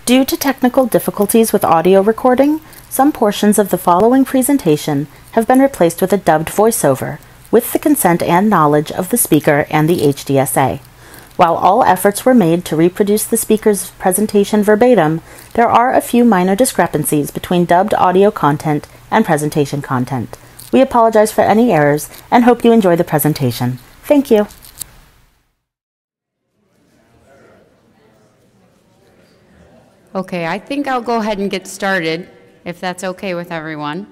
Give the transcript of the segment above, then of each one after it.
Due to technical difficulties with audio recording, some portions of the following presentation have been replaced with a dubbed voiceover, with the consent and knowledge of the speaker and the HDSA. While all efforts were made to reproduce the speaker's presentation verbatim, there are a few minor discrepancies between dubbed audio content and presentation content. We apologize for any errors and hope you enjoy the presentation. Thank you. Okay, I think I'll go ahead and get started, if that's okay with everyone.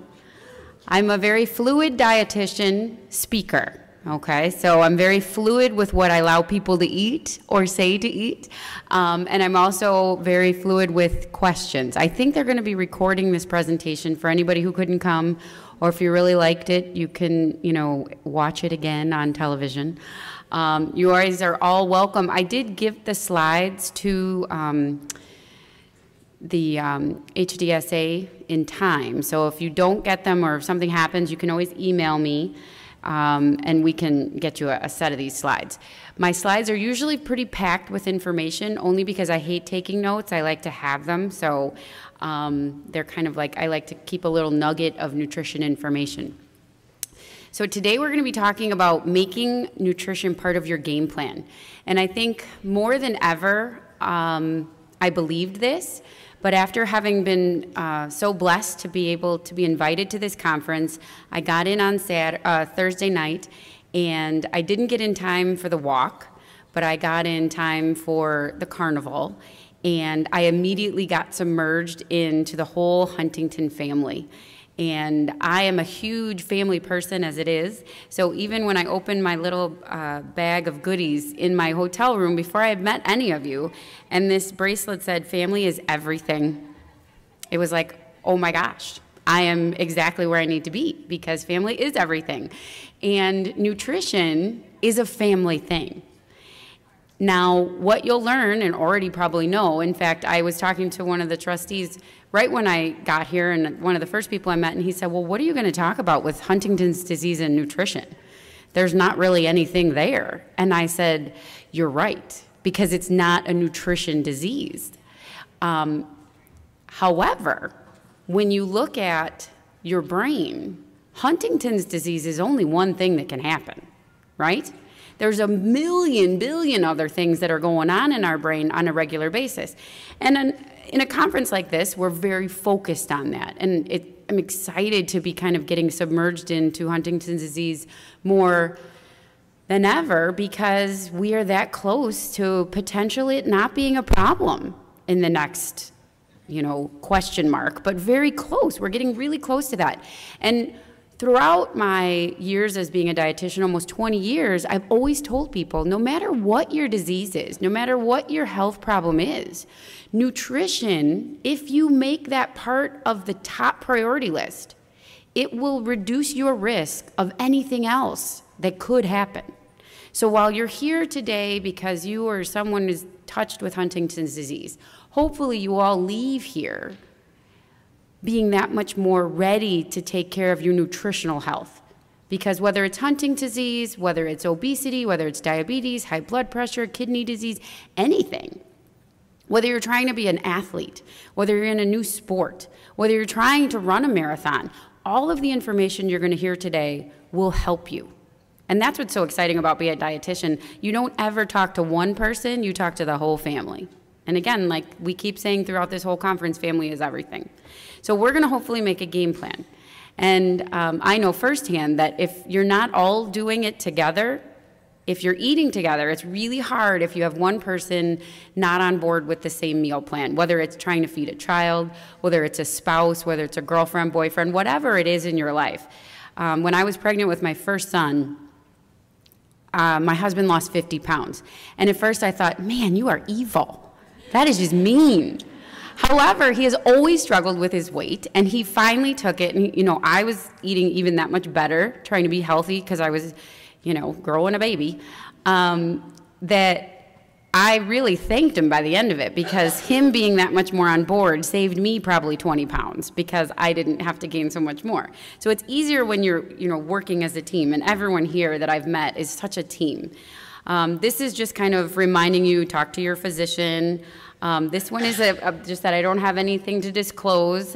I'm a very fluid dietitian speaker, okay? So I'm very fluid with what I allow people to eat or say to eat. And I'm also very fluid with questions. I think they're going to be recording this presentation for anybody who couldn't come, or if you really liked it, you can, watch it again on television. You guys are all welcome. I did give the slides to the HDSA in time. So if you don't get them or if something happens, you can always email me and we can get you a set of these slides. My slides are usually pretty packed with information only because I hate taking notes. I like to have them. So they're kind of like, I like to keep a little nugget of nutrition information. So today we're going to be talking about making nutrition part of your game plan. And I think more than ever, I believed this. But after having been so blessed to be able to be invited to this conference, I got in on Thursday night, and I didn't get in time for the walk, but I got in time for the carnival, and I immediately got submerged into the whole Huntington family. And I am a huge family person as it is, so even when I opened my little bag of goodies in my hotel room before I had met any of you, and this bracelet said, "Family is everything," it was like, oh my gosh, I am exactly where I need to be, because family is everything. And nutrition is a family thing. Now, what you'll learn, and already probably know, in fact, I was talking to one of the trustees right when I got here, and one of the first people I met, and he said, well, what are you going to talk about with Huntington's disease and nutrition? There's not really anything there. And I said, you're right, because it's not a nutrition disease. However, when you look at your brain, Huntington's disease is only one thing that can happen, right? There's a billion other things that are going on in our brain on a regular basis. And in a conference like this, we're very focused on that. And I'm excited to be kind of getting submerged into Huntington's disease more than ever, because we are that close to potentially it not being a problem in the next, question mark, but very close. We're getting really close to that. And throughout my years as being a dietitian, almost 20 years, I've always told people, no matter what your disease is, no matter what your health problem is, nutrition, if you make that part of the top priority list, it will reduce your risk of anything else that could happen. So while you're here today because you or someone is touched with Huntington's disease, hopefully you all leave here being that much more ready to take care of your nutritional health. Because whether it's Huntington's disease, whether it's obesity, whether it's diabetes, high blood pressure, kidney disease, anything, whether you're trying to be an athlete, whether you're in a new sport, whether you're trying to run a marathon, all of the information you're going to hear today will help you. And that's what's so exciting about being a dietitian. You don't ever talk to one person, you talk to the whole family. And again, like we keep saying throughout this whole conference, family is everything. So we're going to hopefully make a game plan. And I know firsthand that if you're not all doing it together, if you're eating together, it's really hard if you have one person not on board with the same meal plan, whether it's trying to feed a child, whether it's a spouse, whether it's a girlfriend, boyfriend, whatever it is in your life. When I was pregnant with my first son, my husband lost 50 pounds. And at first I thought, man, you are evil. That is just mean. However, he has always struggled with his weight, and he finally took it. And, I was eating even that much better, trying to be healthy because I was, growing a baby, that I really thanked him by the end of it, because him being that much more on board saved me probably 20 pounds because I didn't have to gain so much more. So it's easier when you're, working as a team, and everyone here that I've met is such a team. This is just kind of reminding you, talk to your physician. This one is just that I don't have anything to disclose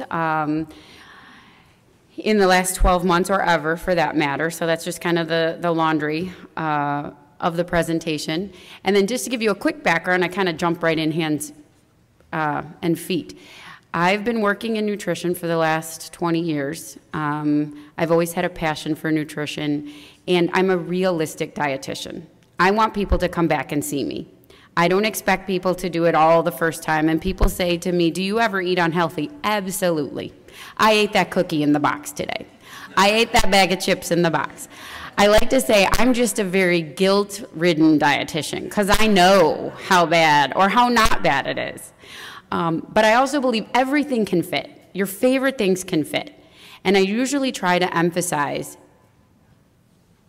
in the last 12 months or ever, for that matter. So that's just kind of the laundry of the presentation. And then just to give you a quick background, I kind of jump right in hands and feet. I've been working in nutrition for the last 20 years. I've always had a passion for nutrition, and I'm a realistic dietitian. I want people to come back and see me. I don't expect people to do it all the first time, and people say to me, do you ever eat unhealthy? Absolutely. I ate that cookie in the box today. I ate that bag of chips in the box. I like to say I'm just a very guilt-ridden dietitian because I know how bad or how not bad it is. But I also believe everything can fit. Your favorite things can fit. And I usually try to emphasize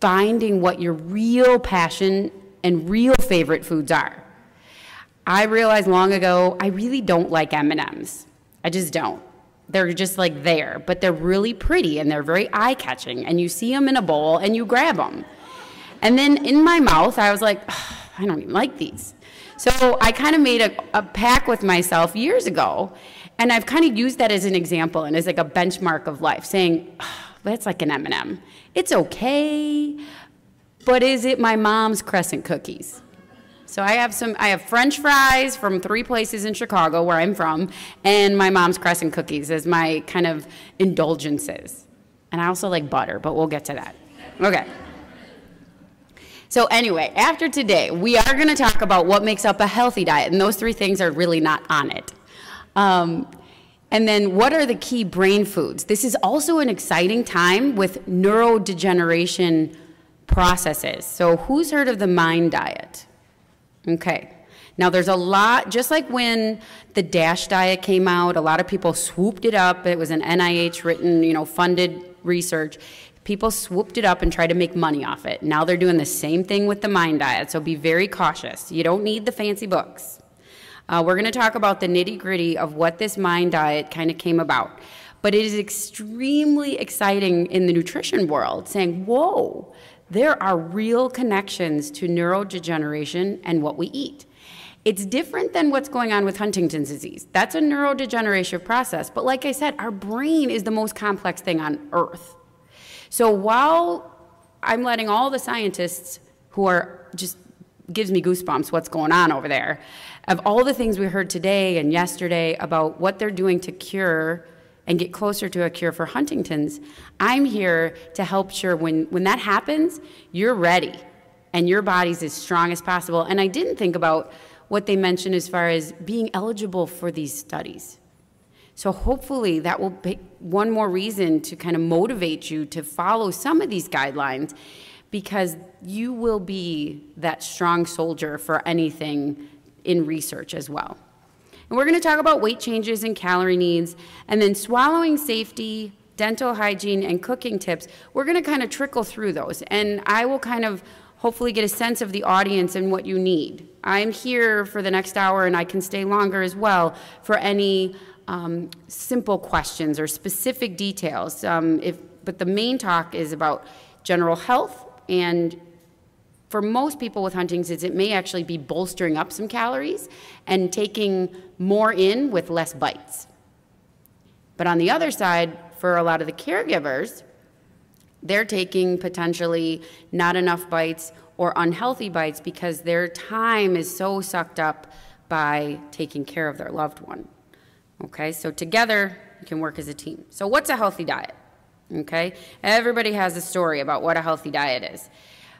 finding what your real passion and real favorite foods are. I realized long ago I really don't like M&Ms. I just don't. They're just like there, but they're really pretty and they're very eye-catching, and you see them in a bowl and you grab them. And then in my mouth, I was like, oh, I don't even like these. So I kind of made a pact with myself years ago, and I've kind of used that as an example and as like a benchmark of life, saying, oh, that's like an M&M. It's okay, but is it my mom's crescent cookies? So I have French fries from 3 places in Chicago, where I'm from, and my mom's crescent cookies as my kind of indulgences. And I also like butter, but we'll get to that. Okay. So anyway, after today, we are going to talk about what makes up a healthy diet, and those 3 things are really not on it. And then what are the key brain foods? This is also an exciting time with neurodegeneration processes. So who's heard of the MIND diet? Okay. Now there's a lot, just like when the DASH diet came out, a lot of people swooped it up. It was an NIH written, funded research. People swooped it up and tried to make money off it. Now they're doing the same thing with the MIND diet, so be very cautious. You don't need the fancy books. We're going to talk about the nitty-gritty of what this MIND diet kind of came about. But it is extremely exciting in the nutrition world, saying, whoa, there are real connections to neurodegeneration and what we eat. It's different than what's going on with Huntington's disease. That's a neurodegenerative process. But like I said, our brain is the most complex thing on earth. So while I'm letting all the scientists who are just gives me goosebumps what's going on over there, of all the things we heard today and yesterday about what they're doing to cure and get closer to a cure for Huntington's, I'm here to help sure when that happens, you're ready and your body's as strong as possible. And I didn't think about what they mentioned as far as being eligible for these studies. So hopefully that will be one more reason to kind of motivate you to follow some of these guidelines, because you will be that strong soldier for anything in research as well. And we're going to talk about weight changes and calorie needs, and then swallowing safety, dental hygiene, and cooking tips. We're going to kind of trickle through those, and I will kind of hopefully get a sense of the audience and what you need. I'm here for the next hour, and I can stay longer as well for any simple questions or specific details. But the main talk is about general health, and for most people with Huntington's, it may actually be bolstering up some calories and taking more in with less bites. But on the other side, for a lot of the caregivers, they're taking potentially not enough bites or unhealthy bites because their time is so sucked up by taking care of their loved one. Okay, so together you can work as a team. So what's a healthy diet? Okay, everybody has a story about what a healthy diet is.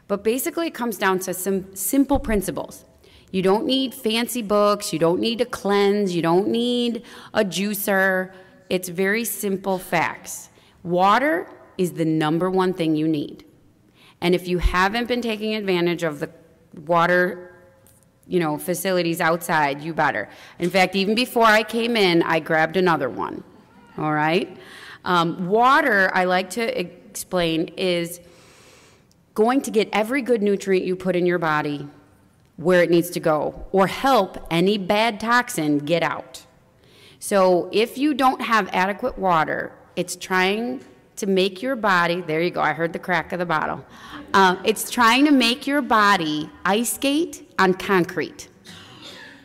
But basically it comes down to some simple principles. You don't need fancy books, you don't need a cleanse, you don't need a juicer. It's very simple facts. Water is the #1 thing you need. And if you haven't been taking advantage of the water facilities outside, you better. In fact, even before I came in, I grabbed another one, all right? Water, I like to explain, is going to get every good nutrient you put in your body where it needs to go, or help any bad toxin get out. So if you don't have adequate water, it's trying to make your body, there you go, I heard the crack of the bottle. It's trying to make your body ice skate on concrete,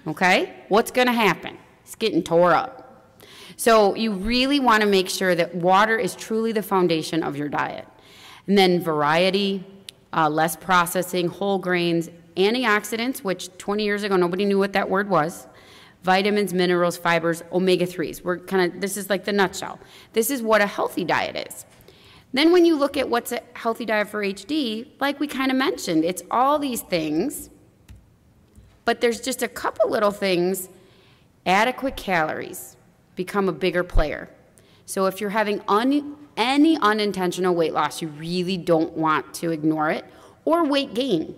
okay? What's going to happen? It's getting tore up. So you really want to make sure that water is truly the foundation of your diet. And then variety, less processing, whole grains, antioxidants, which 20 years ago nobody knew what that word was, vitamins, minerals, fibers, omega-3s. This is like the nutshell. This is what a healthy diet is. Then when you look at what's a healthy diet for HD, like we kind of mentioned, it's all these things, but there's just a couple little things. Adequate calories become a bigger player. So if you're having any unintentional weight loss, you really don't want to ignore it, or weight gain,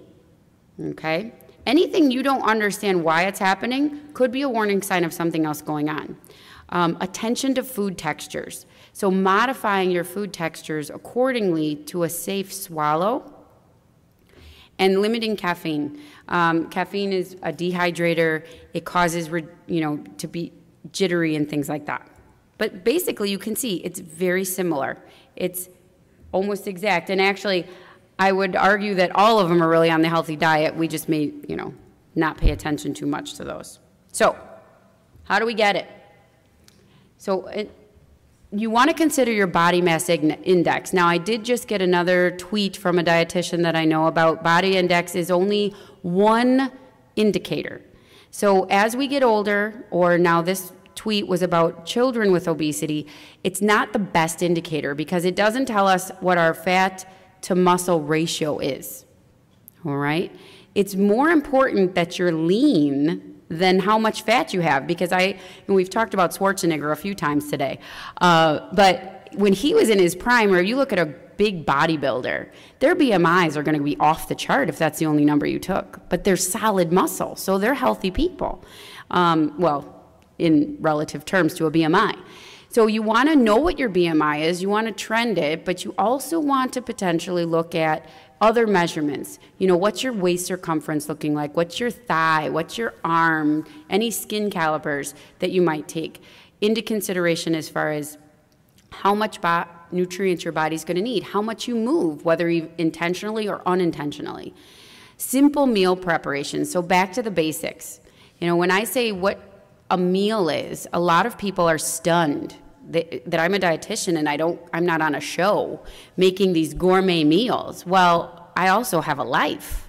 okay? Anything you don't understand why it's happening could be a warning sign of something else going on. Attention to food textures. So modifying your food textures accordingly to a safe swallow, and limiting caffeine. Caffeine is a dehydrator. It causes, to be jittery and things like that. But basically, you can see it's very similar. It's almost exact. And actually, I would argue that all of them are really on the healthy diet. We just may, not pay attention too much to those. So, how do we get it? So, you want to consider your body mass index. Now, I did just get another tweet from a dietitian that I know about. Body index is only one indicator. So, as we get older, or now this tweet was about children with obesity, it's not the best indicator because it doesn't tell us what our fat to muscle ratio is, all right? It's more important that you're lean than how much fat you have, because and we've talked about Schwarzenegger a few times today, but when he was in his prime, or you look at a big bodybuilder, their BMIs are going to be off the chart if that's the only number you took, but they're solid muscle, so they're healthy people, well, in relative terms to a BMI. So you want to know what your BMI is, you want to trend it, but you also want to potentially look at other measurements. What's your waist circumference looking like? What's your thigh? What's your arm? Any skin calipers that you might take into consideration as far as how much nutrients your body's going to need, how much you move, whether intentionally or unintentionally. Simple meal preparation. So back to the basics. When I say what a meal is, a lot of people are stunned that I'm a dietitian and I'm not on a show making these gourmet meals. Well, I also have a life,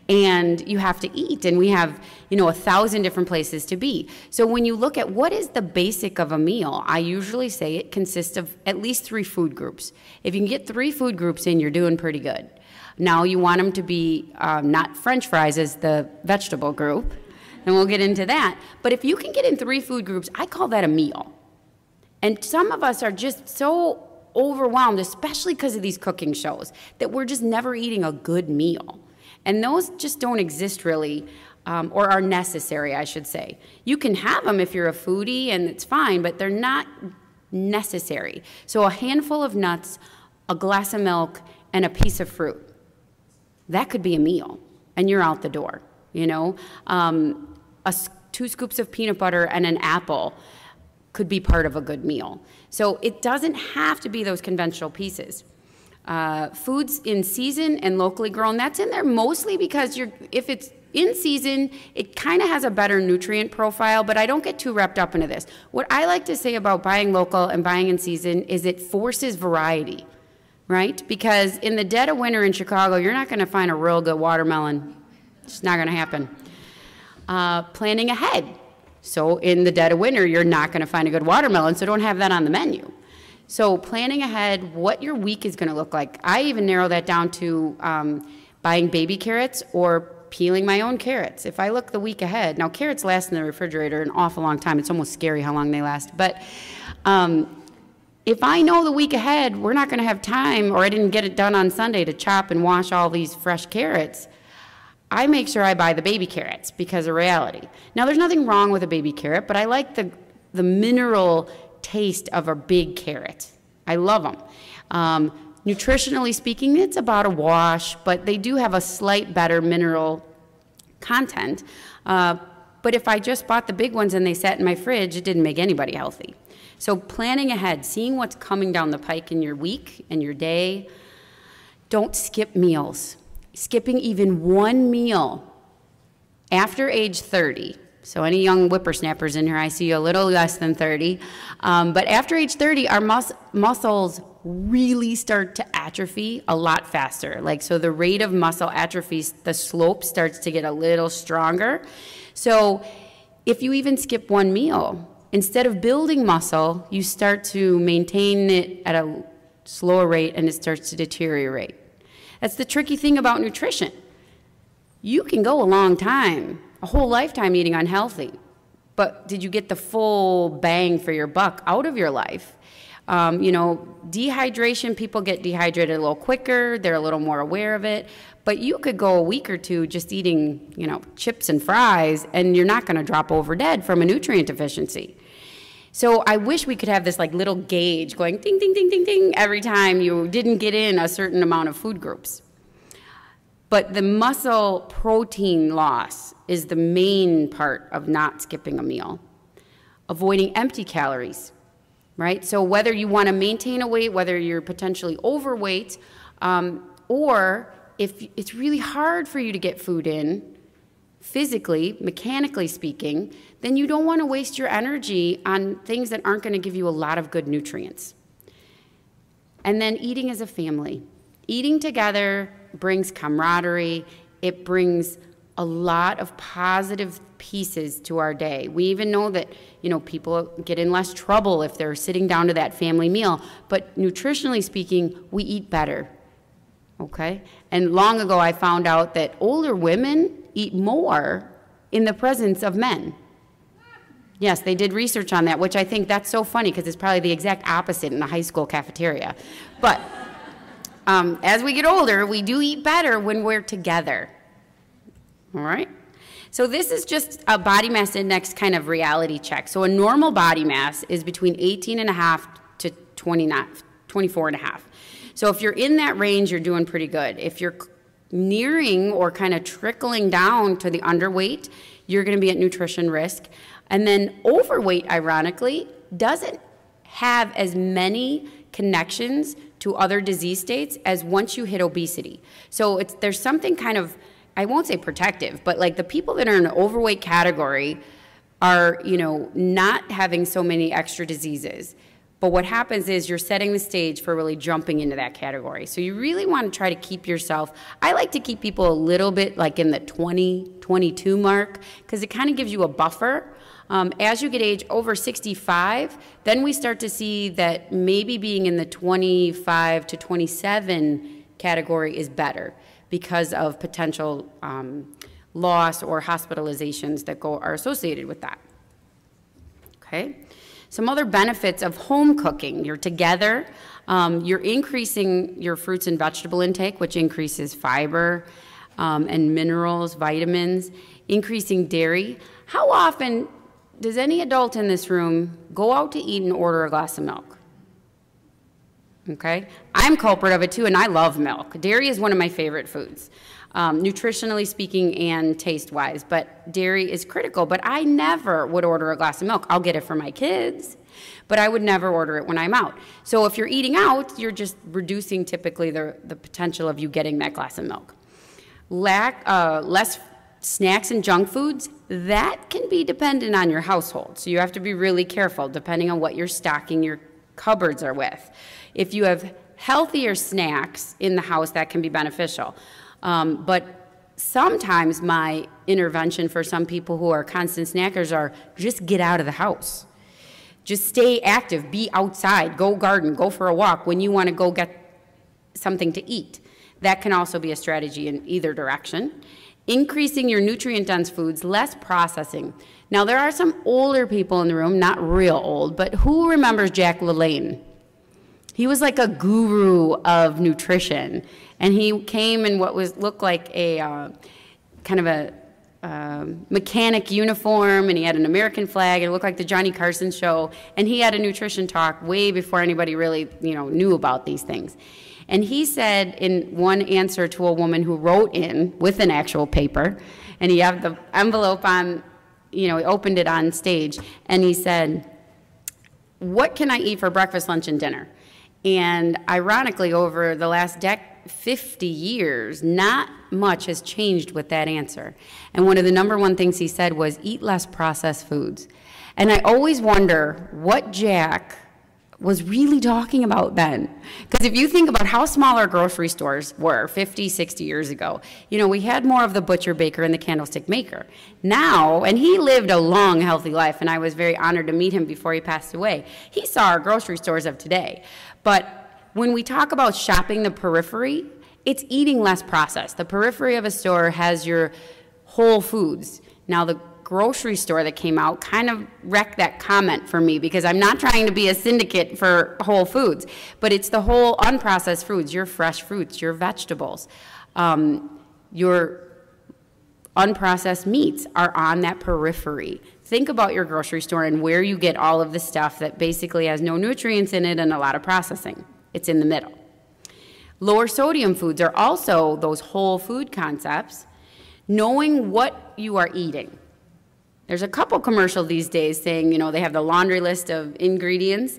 and you have to eat, and we have 1,000 different places to be. So when you look at what is the basic of a meal, I usually say it consists of at least 3 food groups. If you can get 3 food groups in, you're doing pretty good. Now you want them to be not French fries as the vegetable group, and we'll get into that. But if you can get in 3 food groups, I call that a meal. And some of us are just so overwhelmed, especially because of these cooking shows, that we're just never eating a good meal. And those just don't exist really, or are necessary, I should say. You can have them if you're a foodie, and it's fine, but they're not necessary. So a handful of nuts, a glass of milk, and a piece of fruit. That could be a meal, and you're out the door, 2 scoops of peanut butter and an apple could be part of a good meal. So it doesn't have to be those conventional pieces. Foods in season and locally grown, that's in there mostly because if it's in season, it kind of has a better nutrient profile, but I don't get too wrapped up into this. What I like to say about buying local and buying in season is it forces variety, right? Because in the dead of winter in Chicago, you're not going to find a real good watermelon. It's not going to happen. Planning ahead. So in the dead of winter, you're not going to find a good watermelon, so don't have that on the menu. So planning ahead what your week is going to look like. I even narrow that down to buying baby carrots or peeling my own carrots. If I look the week ahead, now carrots last in the refrigerator an awful long time. It's almost scary how long they last. But if I know the week ahead we're not going to have time, or I didn't get it done on Sunday to chop and wash all these fresh carrots, I make sure I buy the baby carrots because of reality. Now, there's nothing wrong with a baby carrot, but I like the mineral taste of a big carrot. I love them. Nutritionally speaking, it's about a wash, but they do have a slight better mineral content. But if I just bought the big ones and they sat in my fridge, it didn't make anybody healthy. So planning ahead, seeing what's coming down the pike in your week and your day. Don't skip meals. Skipping even one meal after age 30 So any young whippersnappers in here, I see you a little less than 30. But after age 30, our muscles really start to atrophy a lot faster. Like, so the rate of muscle atrophy, the slope starts to get a little stronger. So if you even skip one meal, instead of building muscle, you start to maintain it at a slower rate and it starts to deteriorate. That's the tricky thing about nutrition. You can go a long time, a whole lifetime eating unhealthy, but did you get the full bang for your buck out of your life? You know, dehydration, people get dehydrated a little quicker, they're a little more aware of it, but you could go a week or two just eating, you know, chips and fries, and you're not gonna drop over dead from a nutrient deficiency. So I wish we could have this like little gauge going ding, ding, ding, ding, ding every time you didn't get in a certain amount of food groups. But the muscle protein loss is the main part of not skipping a meal. Avoiding empty calories, right? So whether you want to maintain a weight, whether you're potentially overweight, or if it's really hard for you to get food in, physically, mechanically speaking, then you don't want to waste your energy on things that aren't going to give you a lot of good nutrients. And then eating as a family. Eating together brings camaraderie. It brings a lot of positive pieces to our day. We even know that, you know, people get in less trouble if they're sitting down to that family meal. But nutritionally speaking, we eat better. Okay? And long ago, I found out that older women eat more in the presence of men. Yes, they did research on that, which I think that's so funny because it's probably the exact opposite in the high school cafeteria. But as we get older, we do eat better when we're together. All right? So this is just a body mass index kind of reality check. So a normal body mass is between 18.5 to 24.5. So if you're in that range, you're doing pretty good. If you're nearing or kind of trickling down to the underweight, you're going to be at nutrition risk. And then overweight, ironically, doesn't have as many connections to other disease states as once you hit obesity. So there's something kind of, I won't say protective, but like the people that are in the overweight category are, you know, not having so many extra diseases. But what happens is you're setting the stage for really jumping into that category. So you really want to try to keep yourself, I like to keep people a little bit like in the 20, 22 mark, because it kind of gives you a buffer. As you get age over 65, then we start to see that maybe being in the 25 to 27 category is better because of potential loss or hospitalizations that are associated with that. Okay? Some other benefits of home cooking. You're together, you're increasing your fruits and vegetable intake, which increases fiber and minerals, vitamins, increasing dairy. How often does any adult in this room go out to eat and order a glass of milk? Okay? I'm culprit of it too, and I love milk. Dairy is one of my favorite foods, nutritionally speaking and taste-wise, but dairy is critical. But I never would order a glass of milk. I'll get it for my kids, but I would never order it when I'm out. So if you're eating out, you're just reducing typically the potential of you getting that glass of milk. Less snacks and junk foods, that can be dependent on your household. So you have to be really careful depending on what you're stocking your cupboards are with. If you have healthier snacks in the house, that can be beneficial. But sometimes my intervention for some people who are constant snackers are just get out of the house. Just stay active, be outside, go garden, go for a walk when you want to go get something to eat. That can also be a strategy in either direction. Increasing your nutrient-dense foods, less processing. Now, there are some older people in the room, not real old, but who remembers Jack LaLanne? He was like a guru of nutrition, and he came in what looked like a kind of a mechanic uniform, and he had an American flag, and it looked like the Johnny Carson show, and he had a nutrition talk way before anybody really, knew about these things. And he said in one answer to a woman who wrote in with an actual paper, and he had the envelope on, he opened it on stage, and he said, "What can I eat for breakfast, lunch, and dinner?" And ironically, over the last 50 years, not much has changed with that answer. And one of the #1 things he said was eat less processed foods. And I always wonder what Jack was really talking about then. Because if you think about how small our grocery stores were 50, 60 years ago, you know, we had more of the butcher, baker, and the candlestick maker. Now, and he lived a long, healthy life, and I was very honored to meet him before he passed away. He saw our grocery stores of today. But when we talk about shopping the periphery, it's eating less processed. The periphery of a store has your whole foods. Now, the grocery store that came out kind of wrecked that comment for me, because I'm not trying to be a syndicate for Whole Foods, but it's the whole unprocessed foods, your fresh fruits, your vegetables, your unprocessed meats are on that periphery. Think about your grocery store and where you get all of the stuff that basically has no nutrients in it and a lot of processing. It's in the middle. Lower sodium foods are also those whole food concepts, knowing what you are eating. There's a couple commercials these days saying, you know, they have the laundry list of ingredients.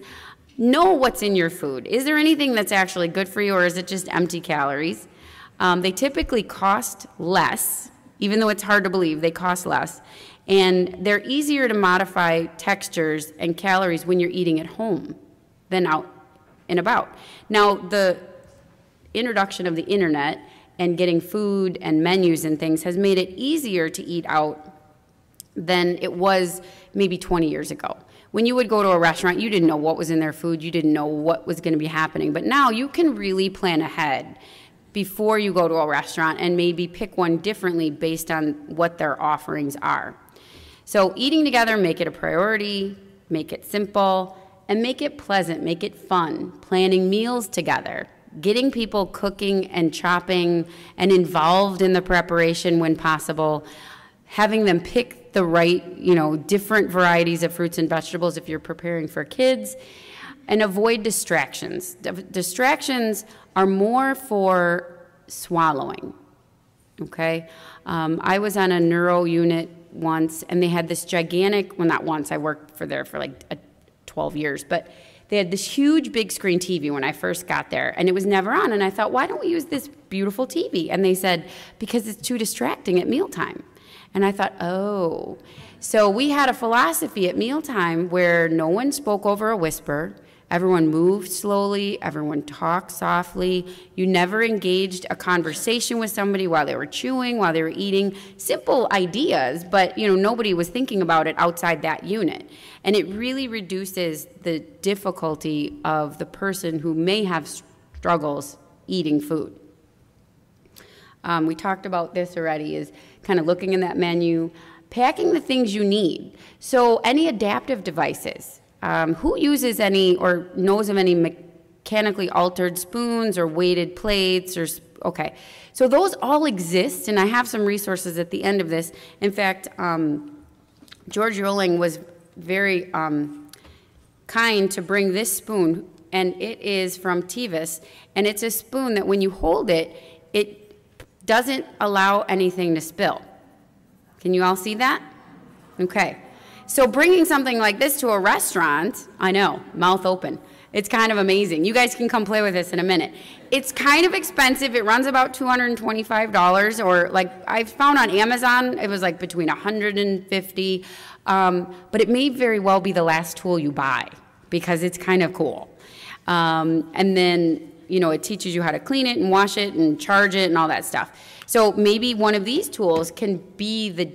Know what's in your food. Is there anything that's actually good for you, or is it just empty calories? They typically cost less, even though it's hard to believe, they cost less. And they're easier to modify textures and calories when you're eating at home than out and about. Now, the introduction of the internet and getting food and menus and things has made it easier to eat out than it was maybe 20 years ago. When you would go to a restaurant, you didn't know what was in their food, you didn't know what was going to be happening. But now you can really plan ahead before you go to a restaurant and maybe pick one differently based on what their offerings are. So eating together, make it a priority, make it simple, and make it pleasant, make it fun. Planning meals together, getting people cooking and chopping and involved in the preparation when possible, having them pick the right, you know, different varieties of fruits and vegetables if you're preparing for kids, and avoid distractions. Distractions are more for swallowing, okay? I was on a neuro unit once, and they had this gigantic, well, not once, I worked there for like 12 years, but they had this huge big screen TV when I first got there, and it was never on, and I thought, why don't we use this beautiful TV? And they said, because it's too distracting at mealtime. And I thought, oh. So we had a philosophy at mealtime where no one spoke over a whisper. Everyone moved slowly. Everyone talked softly. You never engaged a conversation with somebody while they were chewing, while they were eating. Simple ideas, but you know, nobody was thinking about it outside that unit. And it really reduces the difficulty of the person who may have struggles eating food. We talked about this already, is kind of looking in that menu, packing the things you need. So any adaptive devices, who uses any or knows of any mechanically altered spoons or weighted plates or, okay. So those all exist, and I have some resources at the end of this. In fact, George Yoling was very kind to bring this spoon, and it is from Tevis, and it's a spoon that when you hold it, it doesn't allow anything to spill. Can you all see that? Okay. So bringing something like this to a restaurant, I know, mouth open. It's kind of amazing. You guys can come play with this in a minute. It's kind of expensive. It runs about $225, or like I found on Amazon, it was like between $150. But it may very well be the last tool you buy because it's kind of cool. And then, you know, it teaches you how to clean it and wash it and charge it and all that stuff. So maybe one of these tools can be the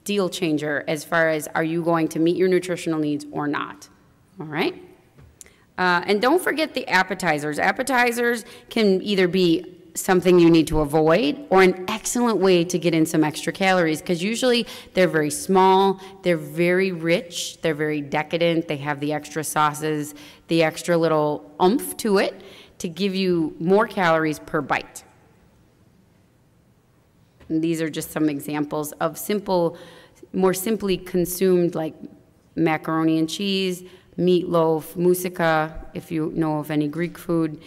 deal changer as far as, are you going to meet your nutritional needs or not? All right? And don't forget the appetizers. Appetizers can either be something you need to avoid or an excellent way to get in some extra calories, because usually they're very small, they're very rich, they're very decadent, they have the extra sauces, the extra little oomph to it to give you more calories per bite. And these are just some examples of simple, more simply consumed, like macaroni and cheese, meatloaf, moussaka, if you know of any Greek food,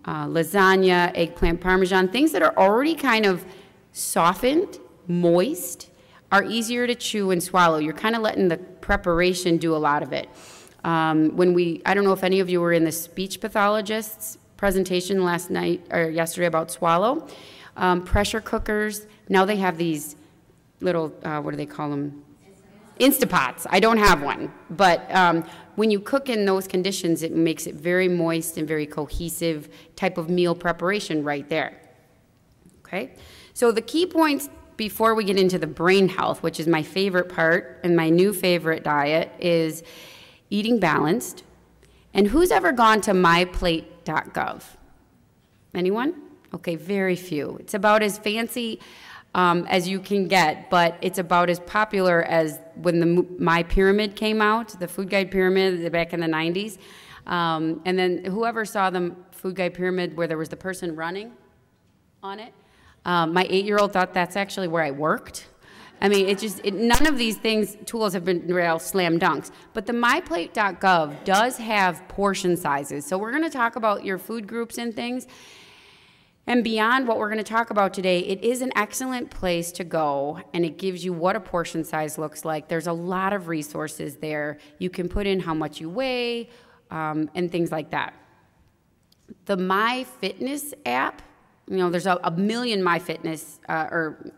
lasagna, eggplant parmesan, things that are already kind of softened, moist, are easier to chew and swallow. You're kind of letting the preparation do a lot of it. I don't know if any of you were in the speech pathologist's presentation last night or yesterday about swallow. Pressure cookers, now they have these little, what do they call them? Instapots. I don't have one, but when you cook in those conditions, it makes it very moist and very cohesive type of meal preparation right there. Okay, so the key points before we get into the brain health, which is my favorite part and my new favorite diet, is eating balanced. And who's ever gone to myplate.gov? Anyone? Okay, very few. It's about as fancy as you can get, but it's about as popular as when the My Pyramid came out, the food guide pyramid back in the 90s. And then whoever saw the food guide pyramid where there was the person running on it, my 8-year-old thought that's actually where I worked. I mean, none of these tools have been real slam dunks. But the myplate.gov does have portion sizes. So we're going to talk about your food groups and things. And beyond what we're going to talk about today, it is an excellent place to go, and it gives you what a portion size looks like. There's a lot of resources there. You can put in how much you weigh and things like that. The MyFitness app, there's a million MyFitness or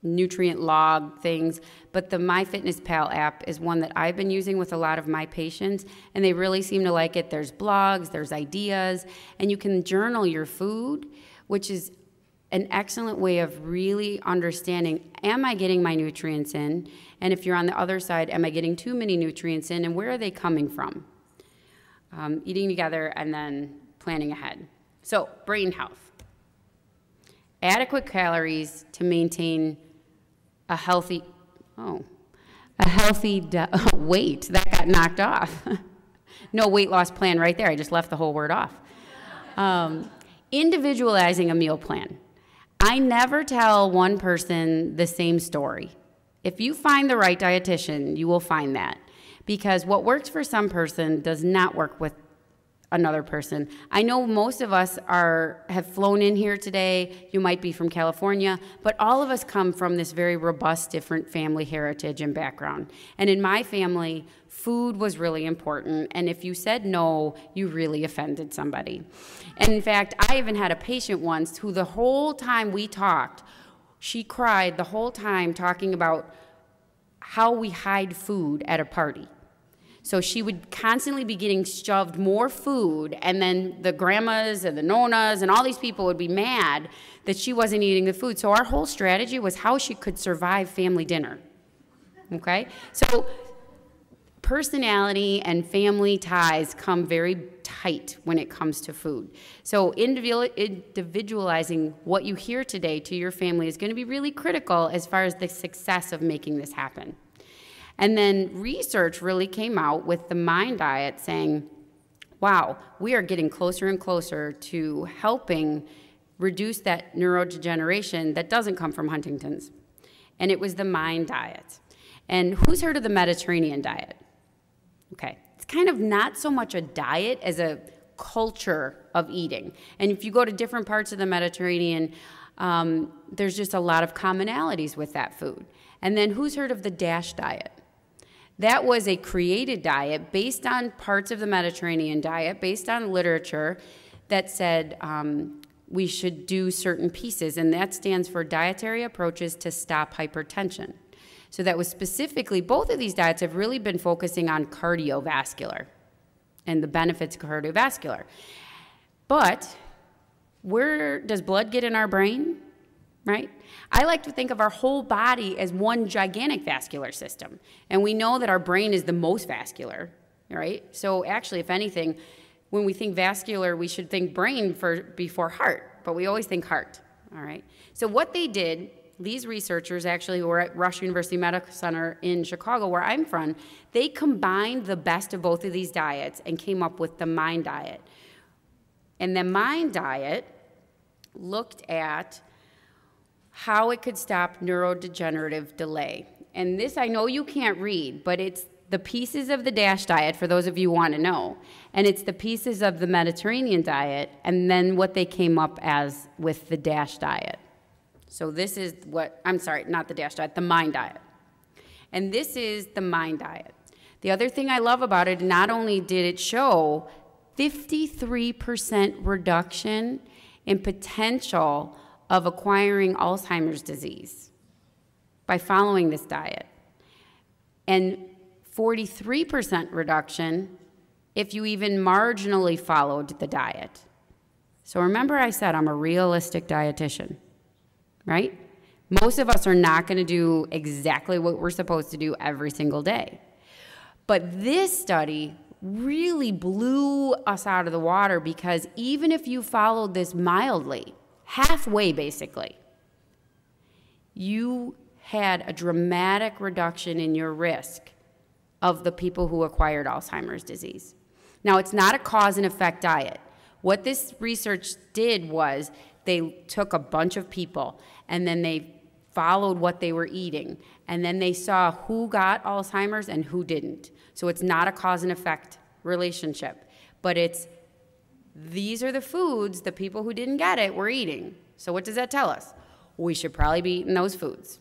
nutrient log things, but the MyFitnessPal app is one that I've been using with a lot of my patients, and they really seem to like it. There's blogs, there's ideas, and you can journal your food, which is an excellent way of really understanding, am I getting my nutrients in? And if you're on the other side, am I getting too many nutrients in, and where are they coming from? Eating together and then planning ahead. So, brain health. Adequate calories to maintain a healthy weight. That got knocked off. No weight loss plan right there. I just left the whole word off. Individualizing a meal plan. I never tell one person the same story. If you find the right dietitian, you will find that. Because what works for some person does not work with another person. I know most of us have flown in here today. You might be from California, but all of us come from this very robust, different family heritage and background. And in my family, food was really important. And if you said no, you really offended somebody. And in fact, I even had a patient once who the whole time we talked, she cried the whole time talking about how we hide food at a party. So she would constantly be getting shoved more food, and then the grandmas and the nonas and all these people would be mad that she wasn't eating the food. So our whole strategy was how she could survive family dinner, okay? So personality and family ties come very tight when it comes to food. So individualizing what you hear today to your family is going to be really critical as far as the success of making this happen. And then research really came out with the Mind Diet saying, wow, we are getting closer and closer to helping reduce that neurodegeneration that doesn't come from Huntington's. And it was the Mind Diet. And who's heard of the Mediterranean diet? Okay, it's kind of not so much a diet as a culture of eating. And if you go to different parts of the Mediterranean, there's just a lot of commonalities with that food. And then who's heard of the DASH diet? That was a created diet based on parts of the Mediterranean diet, based on literature that said we should do certain pieces, and that stands for dietary approaches to stop hypertension. So that was specifically, both of these diets have really been focusing on cardiovascular and the benefits of cardiovascular. But where does blood get in our brain, right? I like to think of our whole body as one gigantic vascular system. And we know that our brain is the most vascular, right? So actually, if anything, when we think vascular, we should think brain before heart, but we always think heart, all right? So what they did, these researchers actually who were at Rush University Medical Center in Chicago, where I'm from, they combined the best of both of these diets and came up with the Mind Diet. And the Mind Diet looked at how it could stop neurodegenerative delay. And this I know you can't read, but it's the pieces of the DASH diet, for those of you who want to know, and it's the pieces of the Mediterranean diet, and then what they came up as with the DASH diet. So this is what, I'm sorry, not the DASH diet, the Mind Diet. And this is the Mind Diet. The other thing I love about it, not only did it show 53% reduction in potential of acquiring Alzheimer's disease by following this diet, and 43% reduction if you even marginally followed the diet. So remember I said I'm a realistic dietitian, right? Most of us are not going to do exactly what we're supposed to do every single day. But this study really blew us out of the water, because even if you followed this mildly, halfway basically, you had a dramatic reduction in your risk of the people who acquired Alzheimer's disease. Now, it's not a cause and effect diet. What this research did was they took a bunch of people and then they followed what they were eating, and then they saw who got Alzheimer's and who didn't. So it's not a cause and effect relationship, but it's these are the foods the people who didn't get it were eating. So what does that tell us? We should probably be eating those foods.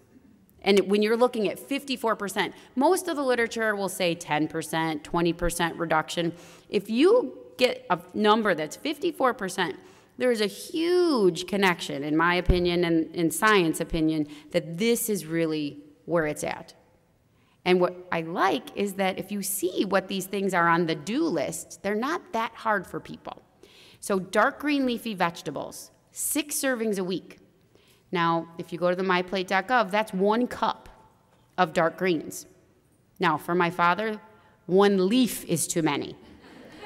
And when you're looking at 54%, most of the literature will say 10%, 20% reduction. If you get a number that's 54%, there is a huge connection, in my opinion and in science opinion, that this is really where it's at. And what I like is that if you see what these things are on the do list, they're not that hard for people. So dark green leafy vegetables, 6 servings a week. Now, if you go to the myplate.gov, that's 1 cup of dark greens. Now, for my father, 1 leaf is too many,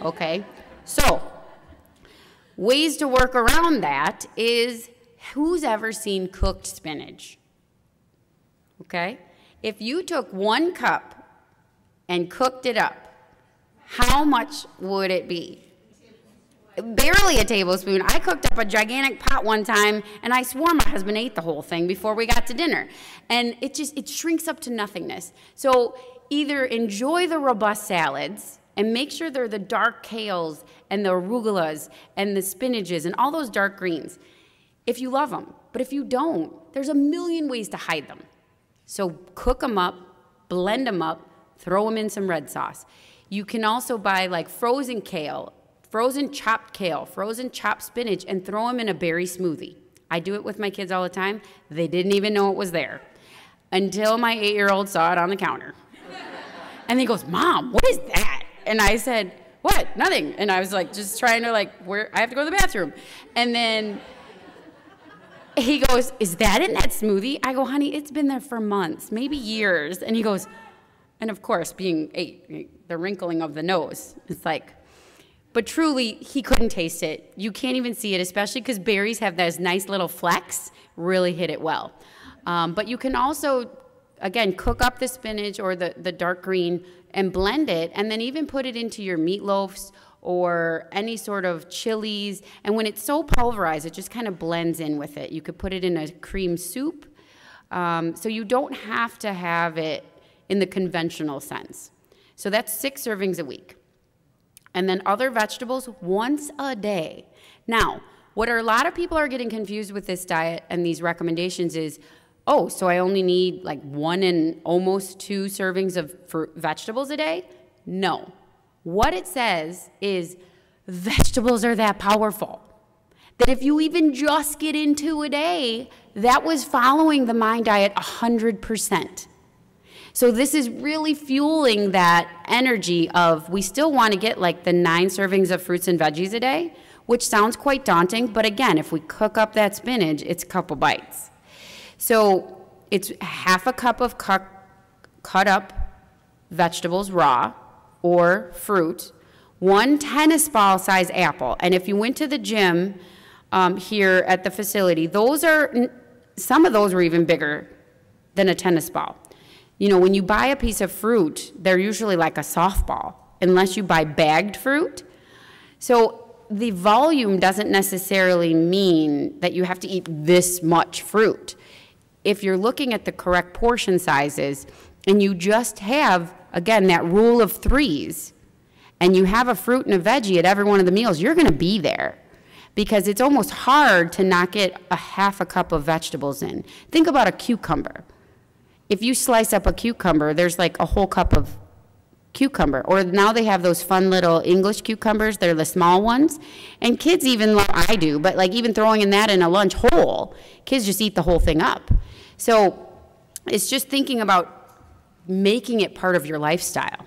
okay? So, ways to work around that is, who's ever seen cooked spinach? Okay? If you took 1 cup and cooked it up, how much would it be? Barely a tablespoon. I cooked up a gigantic pot one time, and I swore my husband ate the whole thing before we got to dinner. And it shrinks up to nothingness. So either enjoy the robust salads and make sure they're the dark kales and the arugulas and the spinaches and all those dark greens, if you love them. But if you don't, there's a million ways to hide them. So cook them up, blend them up, throw them in some red sauce. You can also buy like frozen kale, frozen chopped kale, frozen chopped spinach, and throw them in a berry smoothie. I do it with my kids all the time. They didn't even know it was there until my 8-year-old saw it on the counter. And he goes, "Mom, what is that?" And I said, "What? Nothing." And I was like, just trying to I have to go to the bathroom. And then he goes, "Is that in that smoothie?" I go, "Honey, it's been there for months, maybe years." And he goes, and of course, being 8, the wrinkling of the nose, it's like, but truly, he couldn't taste it. You can't even see it, especially because berries have those nice little flecks, really hit it well. But you can also, again, cook up the spinach or the dark green and blend it, and then even put it into your meatloafs or any sort of chilies. And when it's so pulverized, it just kind of blends in with it. You could put it in a cream soup. So you don't have to have it in the conventional sense. So that's 6 servings a week. And then other vegetables once a day. Now, what a lot of people are getting confused with this diet and these recommendations is, oh, so I only need like 1 and almost 2 servings of vegetables a day? No. What it says is vegetables are that powerful that if you even just get into a day, that was following the Mind diet 100%. So this is really fueling that energy of, we still want to get like the 9 servings of fruits and veggies a day, which sounds quite daunting, but again, if we cook up that spinach, it's a couple bites. So it's half a cup of cut up vegetables raw or fruit, 1 tennis ball size apple. And if you went to the gym here at the facility, some of those were even bigger than a tennis ball. You know, when you buy a piece of fruit, they're usually like a softball, unless you buy bagged fruit. So the volume doesn't necessarily mean that you have to eat this much fruit. If you're looking at the correct portion sizes and you just have, again, that rule of 3s, and you have a fruit and a veggie at every one of the meals, you're going to be there. Because it's almost hard to not get a half a cup of vegetables in. Think about a cucumber. If you slice up a cucumber, there's like a whole cup of cucumber. Or now they have those fun little English cucumbers. They're the small ones. And kids even love, I do, but like even throwing in that in a lunch whole, kids just eat the whole thing up. So it's just thinking about making it part of your lifestyle.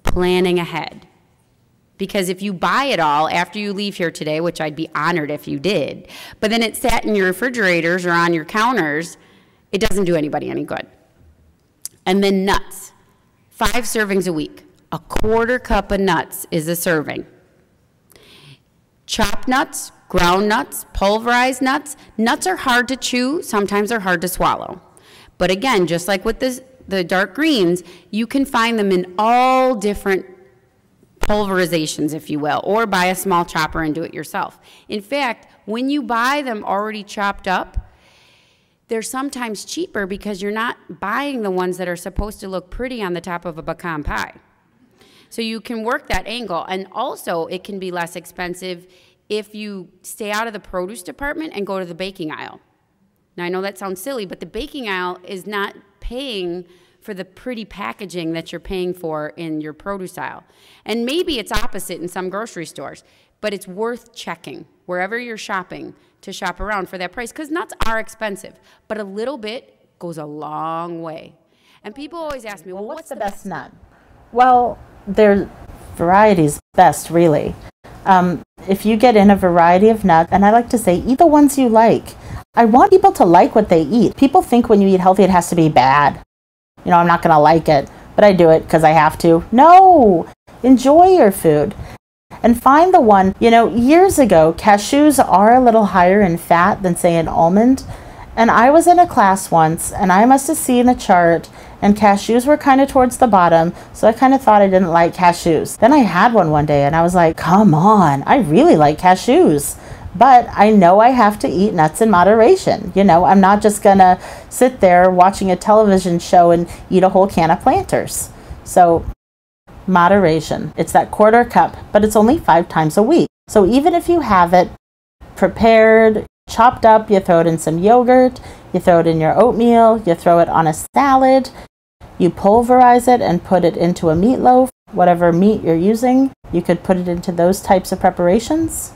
Planning ahead. Because if you buy it all after you leave here today, which I'd be honored if you did, but then it sat in your refrigerators or on your counters, it doesn't do anybody any good. And then nuts. 5 servings a week. A 1/4 cup of nuts is a serving. Chopped nuts, ground nuts, pulverized nuts. Nuts are hard to chew. Sometimes they're hard to swallow. But again, just like with the dark greens, you can find them in all different pulverizations, if you will, or buy a small chopper and do it yourself. In fact, when you buy them already chopped up, they're sometimes cheaper because you're not buying the ones that are supposed to look pretty on the top of a pecan pie. So you can work that angle, and also it can be less expensive if you stay out of the produce department and go to the baking aisle. Now I know that sounds silly, but the baking aisle is not paying for the pretty packaging that you're paying for in your produce aisle. And maybe it's opposite in some grocery stores, but it's worth checking wherever you're shopping to shop around for that price, because nuts are expensive, but a little bit goes a long way. And people always ask me, well, what's the best nut? Well, there's varieties best, really. If you get in a variety of nuts, and I like to say, eat the ones you like. I want people to like what they eat. People think when you eat healthy, it has to be bad. You know, I'm not going to like it, but I do it because I have to. No, enjoy your food. And find the one, you know, years ago, cashews are a little higher in fat than, say, an almond. And I was in a class once, and I must have seen a chart, and cashews were kind of towards the bottom, so I kind of thought I didn't like cashews. Then I had one day, and I was like, come on, I really like cashews. But I know I have to eat nuts in moderation. You know, I'm not just going to sit there watching a television show and eat a whole can of Planters. So moderation. It's that 1/4 cup, but it's only 5 times a week. So even if you have it prepared, chopped up, you throw it in some yogurt, you throw it in your oatmeal, you throw it on a salad, you pulverize it and put it into a meatloaf, whatever meat you're using, you could put it into those types of preparations.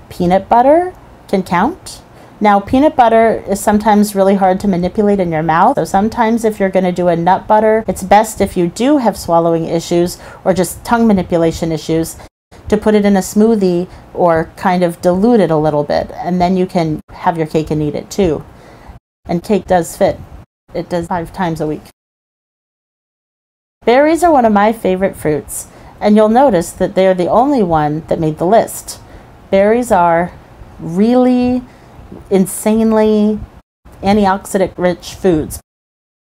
Peanut butter can count. Now, peanut butter is sometimes really hard to manipulate in your mouth. So sometimes if you're going to do a nut butter, it's best if you do have swallowing issues or just tongue manipulation issues to put it in a smoothie or kind of dilute it a little bit. And then you can have your cake and eat it too. And cake does fit. It does 5 times a week. Berries are one of my favorite fruits. And you'll notice that they're the only one that made the list. Berries are really insanely antioxidant-rich foods,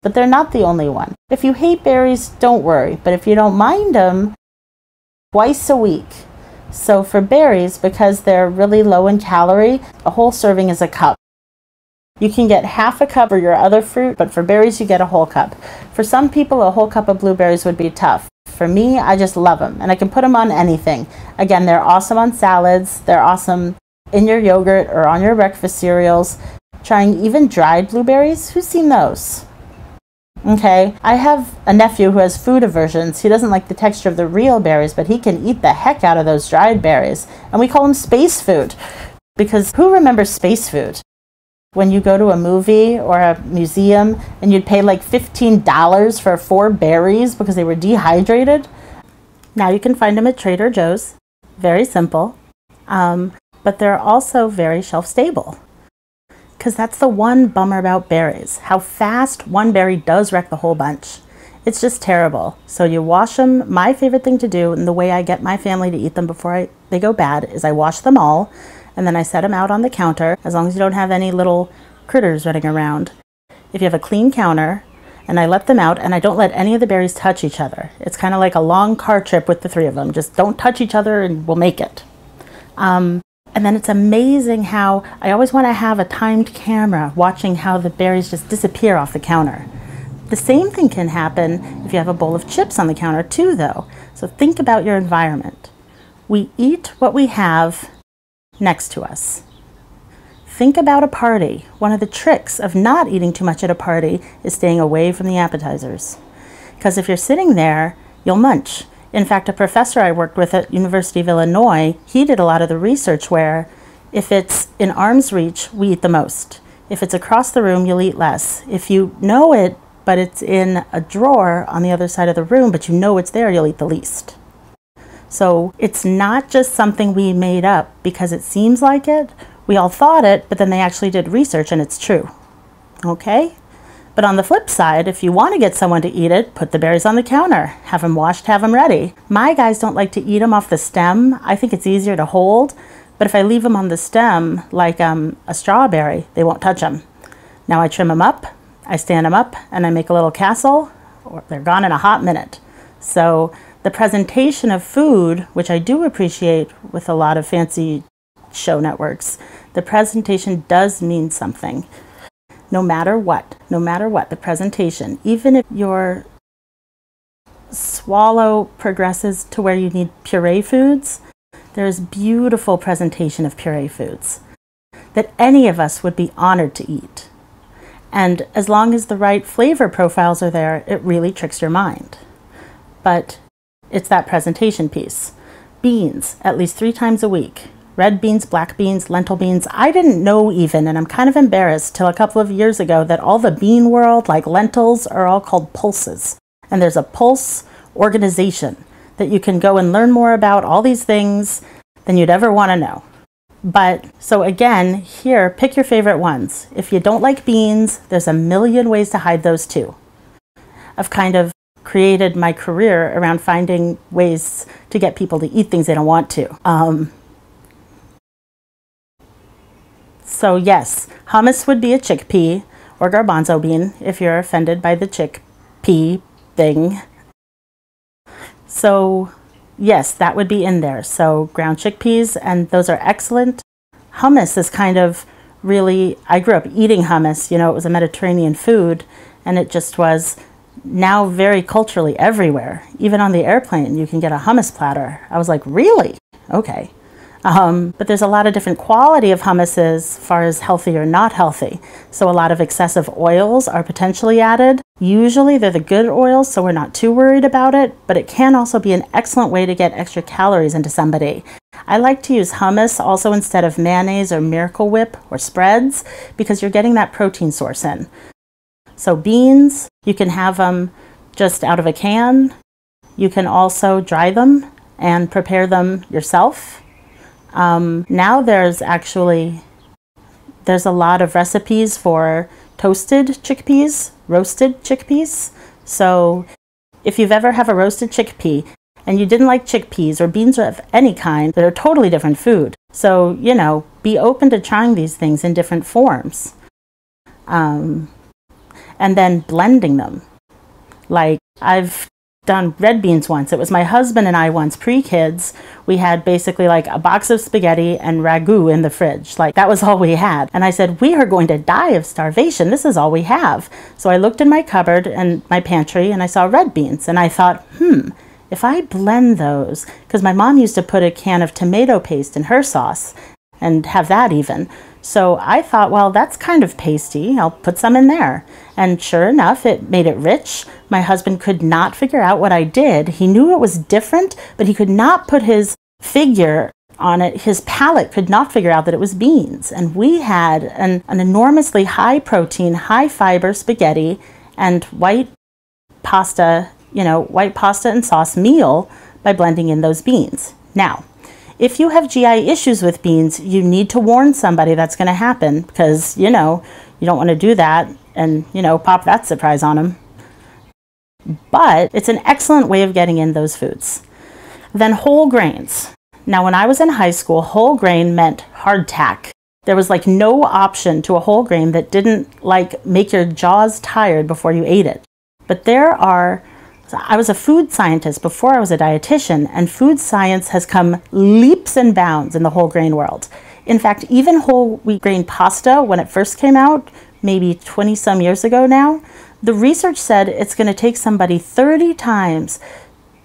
but they're not the only one. If you hate berries, don't worry, but if you don't mind them, twice a week. So for berries, because they're really low in calorie, a whole serving is a cup. You can get half a cup for your other fruit, but for berries, you get a whole cup. For some people, a whole cup of blueberries would be tough. For me, I just love them, and I can put them on anything. Again, they're awesome on salads. They're awesome in your yogurt or on your breakfast cereals. Trying even dried blueberries. Who's seen those? Okay, I have a nephew who has food aversions. He doesn't like the texture of the real berries, but he can eat the heck out of those dried berries. And we call them space food, because who remembers space food? When you go to a movie or a museum and you'd pay like $15 for 4 berries because they were dehydrated. Now you can find them at Trader Joe's. Very simple. But they're also very shelf stable. Because that's the one bummer about berries. How fast one berry does wreck the whole bunch. It's just terrible. So you wash them. My favorite thing to do, and the way I get my family to eat them before they go bad, is I wash them all. And then I set them out on the counter, as long as you don't have any little critters running around. If you have a clean counter, and I let them out, and I don't let any of the berries touch each other. It's kind of like a long car trip with the 3 of them. Just don't touch each other and we'll make it. And then it's amazing how I always want to have a timed camera watching how the berries just disappear off the counter. The same thing can happen if you have a bowl of chips on the counter too, though. So think about your environment. We eat what we have next to us. Think about a party. One of the tricks of not eating too much at a party is staying away from the appetizers. because if you're sitting there, you'll munch. In fact, a professor I worked with at University of Illinois, he did a lot of the research where if it's in arm's reach, we eat the most. If it's across the room, you'll eat less. If you know it, but it's in a drawer on the other side of the room, but you know it's there, you'll eat the least. So it's not just something we made up because it seems like it. We all thought it, but then they actually did research and it's true. Okay? But on the flip side, if you want to get someone to eat it, put the berries on the counter. Have them washed, have them ready. My guys don't like to eat them off the stem. I think it's easier to hold. But if I leave them on the stem, like a strawberry, they won't touch them. Now I trim them up, I stand them up, and I make a little castle, or they're gone in a hot minute. So the presentation of food, which I do appreciate with a lot of fancy show networks, the presentation does mean something. No matter what, the presentation, even if your swallow progresses to where you need puree foods, there's beautiful presentation of puree foods that any of us would be honored to eat. And as long as the right flavor profiles are there, it really tricks your mind. But it's that presentation piece. Beans, at least 3 times a week. Red beans, black beans, lentil beans. I didn't know even, and I'm kind of embarrassed, till a couple of years ago that all the bean world, like lentils, are all called pulses. And there's a pulse organization that you can go and learn more about all these things than you'd ever want to know. But, so again, here, pick your favorite ones. If you don't like beans, there's a million ways to hide those too. I've kind of created my career around finding ways to get people to eat things they don't want to. So yes, hummus would be a chickpea or garbanzo bean if you're offended by the chickpea thing. So yes, that would be in there. So ground chickpeas, and those are excellent. Hummus is kind of really, I grew up eating hummus, you know, it was a Mediterranean food, and it just was now very culturally everywhere. Even on the airplane, you can get a hummus platter. I was like, really? Okay. But there's a lot of different quality of hummuses as far as healthy or not healthy. So a lot of excessive oils are potentially added. Usually they're the good oils, so we're not too worried about it, but it can also be an excellent way to get extra calories into somebody. I like to use hummus also instead of mayonnaise or Miracle Whip or spreads because you're getting that protein source in. So beans, you can have them just out of a can. You can also dry them and prepare them yourself. Now there's a lot of recipes for toasted chickpeas, roasted chickpeas. So if you've ever have a roasted chickpea and you didn't like chickpeas or beans of any kind, they're a totally different food. So, you know, be open to trying these things in different forms. And then blending them. Like I've done red beans once. It was my husband and I once, pre-kids. We had basically like a box of spaghetti and ragu in the fridge. Like that was all we had. And I said, we are going to die of starvation. This is all we have. So I looked in my cupboard and my pantry and I saw red beans. And I thought, if I blend those, because my mom used to put a can of tomato paste in her sauce and have that even. So I thought, well, that's kind of pasty. I'll put some in there. And sure enough, it made it rich. My husband could not figure out what I did. He knew it was different, but he could not put his figure on it. His palate could not figure out that it was beans. And we had an enormously high protein, high fiber spaghetti and white pasta, you know, white pasta and sauce meal by blending in those beans. Now, if you have GI issues with beans, you need to warn somebody that's going to happen because, you know, you don't want to do that and, you know, pop that surprise on them. But it's an excellent way of getting in those foods. Then whole grains. Now, when I was in high school, whole grain meant hardtack. There was like no option to a whole grain that didn't like make your jaws tired before you ate it. But I was a food scientist before I was a dietitian, and food science has come leaps and bounds in the whole grain world. In fact, even whole wheat grain pasta, when it first came out, maybe 20 some years ago now, the research said it's going to take somebody 30 times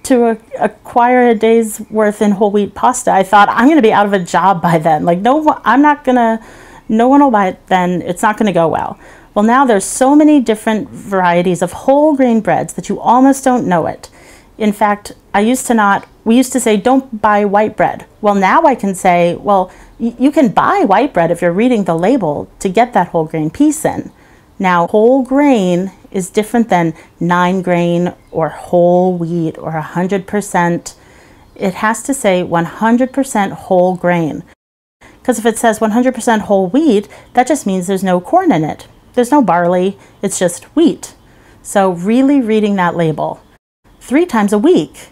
to acquire a day's worth in whole wheat pasta. I thought, I'm going to be out of a job by then. Like, no one will buy it then. It's not going to go well. Well, now there's so many different varieties of whole grain breads that you almost don't know it. In fact, we used to say, don't buy white bread. Well, now I can say, well, you can buy white bread if you're reading the label to get that whole grain piece in. Now, whole grain is different than 9 grain or whole wheat or 100%. It has to say 100% whole grain. Because if it says 100% whole wheat, that just means there's no corn in it. There's no barley, it's just wheat. So really reading that label 3 times a week.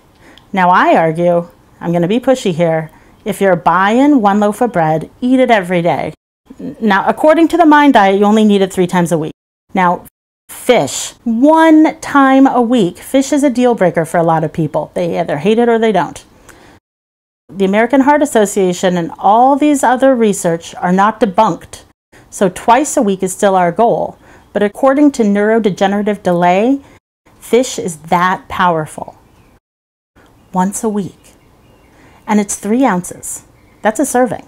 Now I argue, I'm going to be pushy here, if you're buying 1 loaf of bread, eat it every day. Now, according to the Mind Diet, you only need it 3 times a week. Now, fish, 1 time a week. Fish is a deal breaker for a lot of people. They either hate it or they don't. The American Heart Association and all these other research are not debunked. So twice a week is still our goal. But according to neurodegenerative delay, fish is that powerful. Once a week. And it's 3 ounces. That's a serving.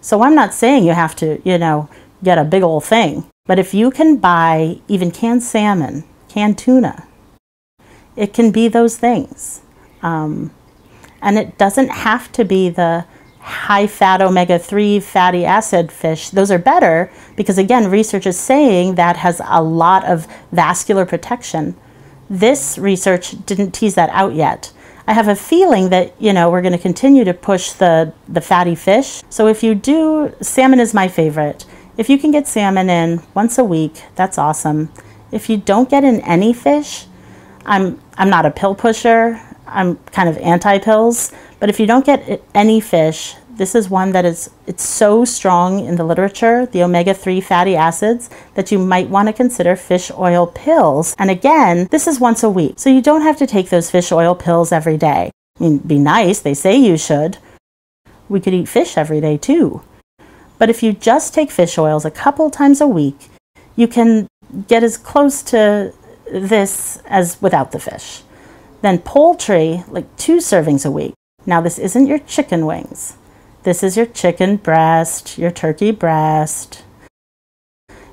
So I'm not saying you have to, get a big old thing. But if you can buy even canned salmon, canned tuna, it can be those things. And it doesn't have to be the high-fat omega-3 fatty acid fish. Those are better because, again, research is saying that has a lot of vascular protection. This research didn't tease that out yet. I have a feeling that, we're going to continue to push the fatty fish. So if you do, salmon is my favorite. If you can get salmon in once a week, that's awesome. If you don't get in any fish, I'm not a pill pusher. I'm kind of anti-pills, but if you don't get any fish, this is one that it's so strong in the literature, the omega-3 fatty acids, that you might want to consider fish oil pills. And again, this is once a week, so you don't have to take those fish oil pills every day. I mean, be nice, they say you should. We could eat fish every day too. But if you just take fish oils a couple times a week, you can get as close to this as without the fish. Then poultry, like 2 servings a week. Now this isn't your chicken wings. This is your chicken breast, your turkey breast.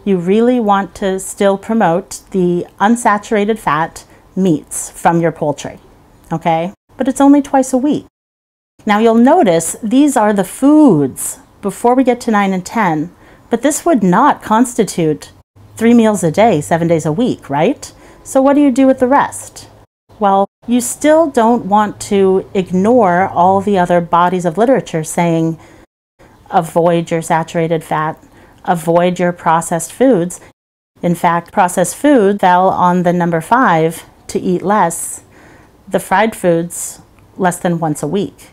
You really want to still promote the unsaturated fat meats from your poultry, okay? But it's only twice a week. Now you'll notice these are the foods before we get to 9 and 10, but this would not constitute 3 meals a day, 7 days a week, right? So what do you do with the rest? Well, you still don't want to ignore all the other bodies of literature saying avoid your saturated fat, avoid your processed foods. In fact, processed food fell on the number 5 to eat less, the fried foods less than once a week.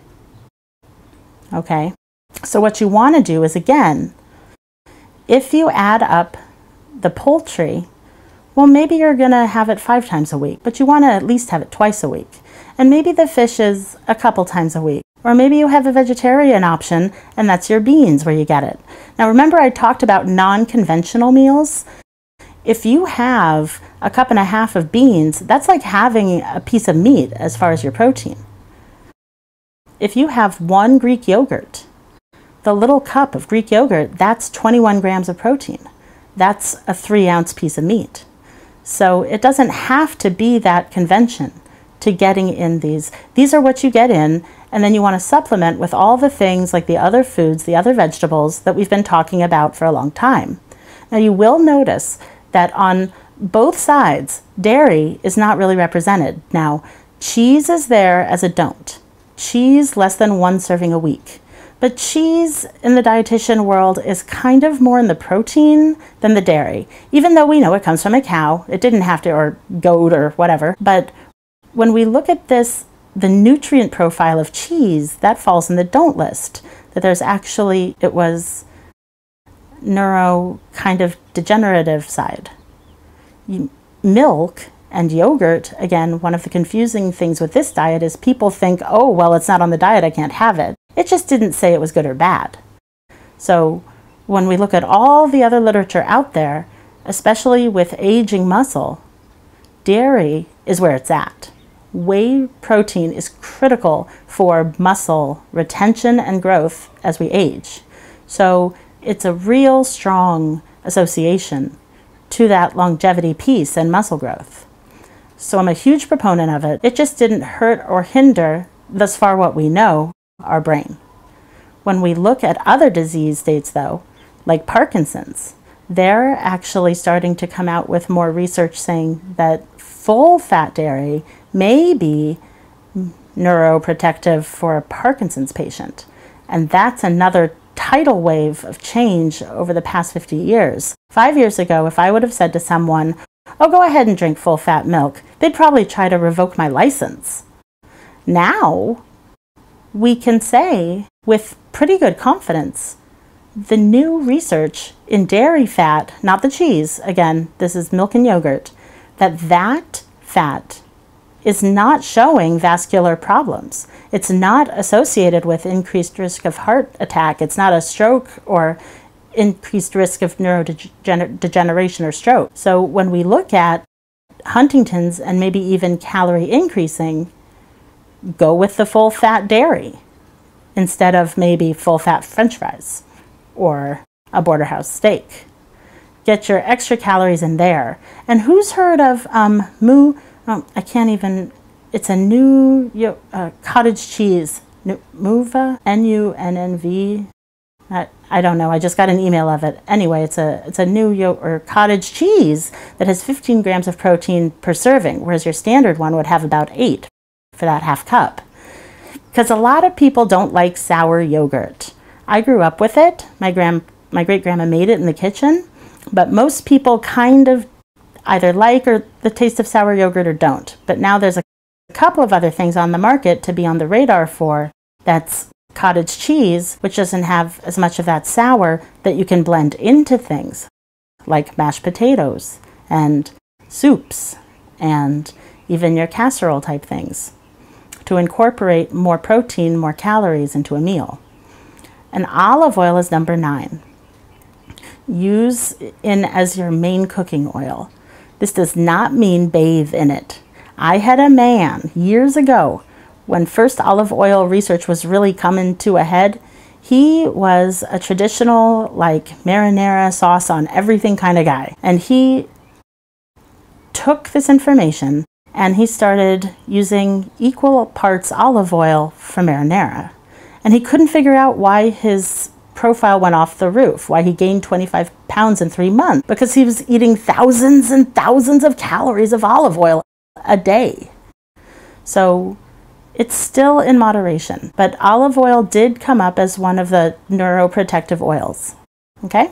Okay, so what you want to do is, again, if you add up the poultry, well, maybe you're going to have it 5 times a week, but you want to at least have it twice a week. And maybe the fish is a couple times a week. Or maybe you have a vegetarian option, and that's your beans where you get it. Now, remember I talked about non-conventional meals? If you have a 1.5 cups of beans, that's like having a piece of meat as far as your protein. If you have 1 Greek yogurt, the little cup of Greek yogurt, that's 21 grams of protein. That's a 3-ounce piece of meat. So it doesn't have to be that convention to getting in these. These are what you get in, and then you want to supplement with all the things like the other foods, the other vegetables that we've been talking about for a long time. Now you will notice that on both sides, dairy is not really represented. Now, cheese is there as a don't. Cheese less than 1 serving a week. But cheese in the dietitian world is kind of more in the protein than the dairy, even though we know it comes from a cow. It didn't have to, or goat or whatever. But when we look at this, the nutrient profile of cheese, that falls in the don't list. That there's actually, it was neuro kind of degenerative side. Milk and yogurt, again, one of the confusing things with this diet is people think, oh, well, it's not on the diet, I can't have it. It just didn't say it was good or bad. So when we look at all the other literature out there, especially with aging muscle, dairy is where it's at. Whey protein is critical for muscle retention and growth as we age. So it's a real strong association to that longevity piece and muscle growth. So I'm a huge proponent of it. It just didn't hurt or hinder, thus far what we know, our brain. When we look at other disease states though, like Parkinson's, they're actually starting to come out with more research saying that full fat dairy may be neuroprotective for a Parkinson's patient. And that's another tidal wave of change over the past 50 years. 5 years ago, if I would have said to someone, oh, go ahead and drink full fat milk, they'd probably try to revoke my license. Now, we can say with pretty good confidence, the new research in dairy fat, not the cheese, again, this is milk and yogurt, that fat is not showing vascular problems. It's not associated with increased risk of heart attack. It's not a stroke or increased risk of neurodegeneration or stroke. So when we look at Huntington's and maybe even calorie increasing, go with the full fat dairy instead of maybe full fat French fries or a porterhouse steak. Get your extra calories in there. And who's heard of I can't even, it's a new cottage cheese, Nuva, Nunnv. I don't know, I just got an email of it. Anyway, it's a new cottage cheese that has 15 grams of protein per serving, whereas your standard one would have about 8 for that half cup. Because a lot of people don't like sour yogurt. I grew up with it. My great-grandma made it in the kitchen, but most people kind of either like or the taste of sour yogurt or don't. But now there's a couple of other things on the market to be on the radar for. That's cottage cheese, which doesn't have as much of that sour, that you can blend into things like mashed potatoes and soups and even your casserole type things to incorporate more protein, more calories into a meal. And olive oil is number 9. Use in as your main cooking oil. This does not mean bathe in it. I had a man years ago, when first olive oil research was really coming to a head, he was a traditional like marinara sauce on everything kind of guy. And he took this information and he started using equal parts olive oil for marinara. And he couldn't figure out why his profile went off the roof, why he gained 25 pounds in 3 months, because he was eating thousands and thousands of calories of olive oil a day. So it's still in moderation, but olive oil did come up as one of the neuroprotective oils. Okay?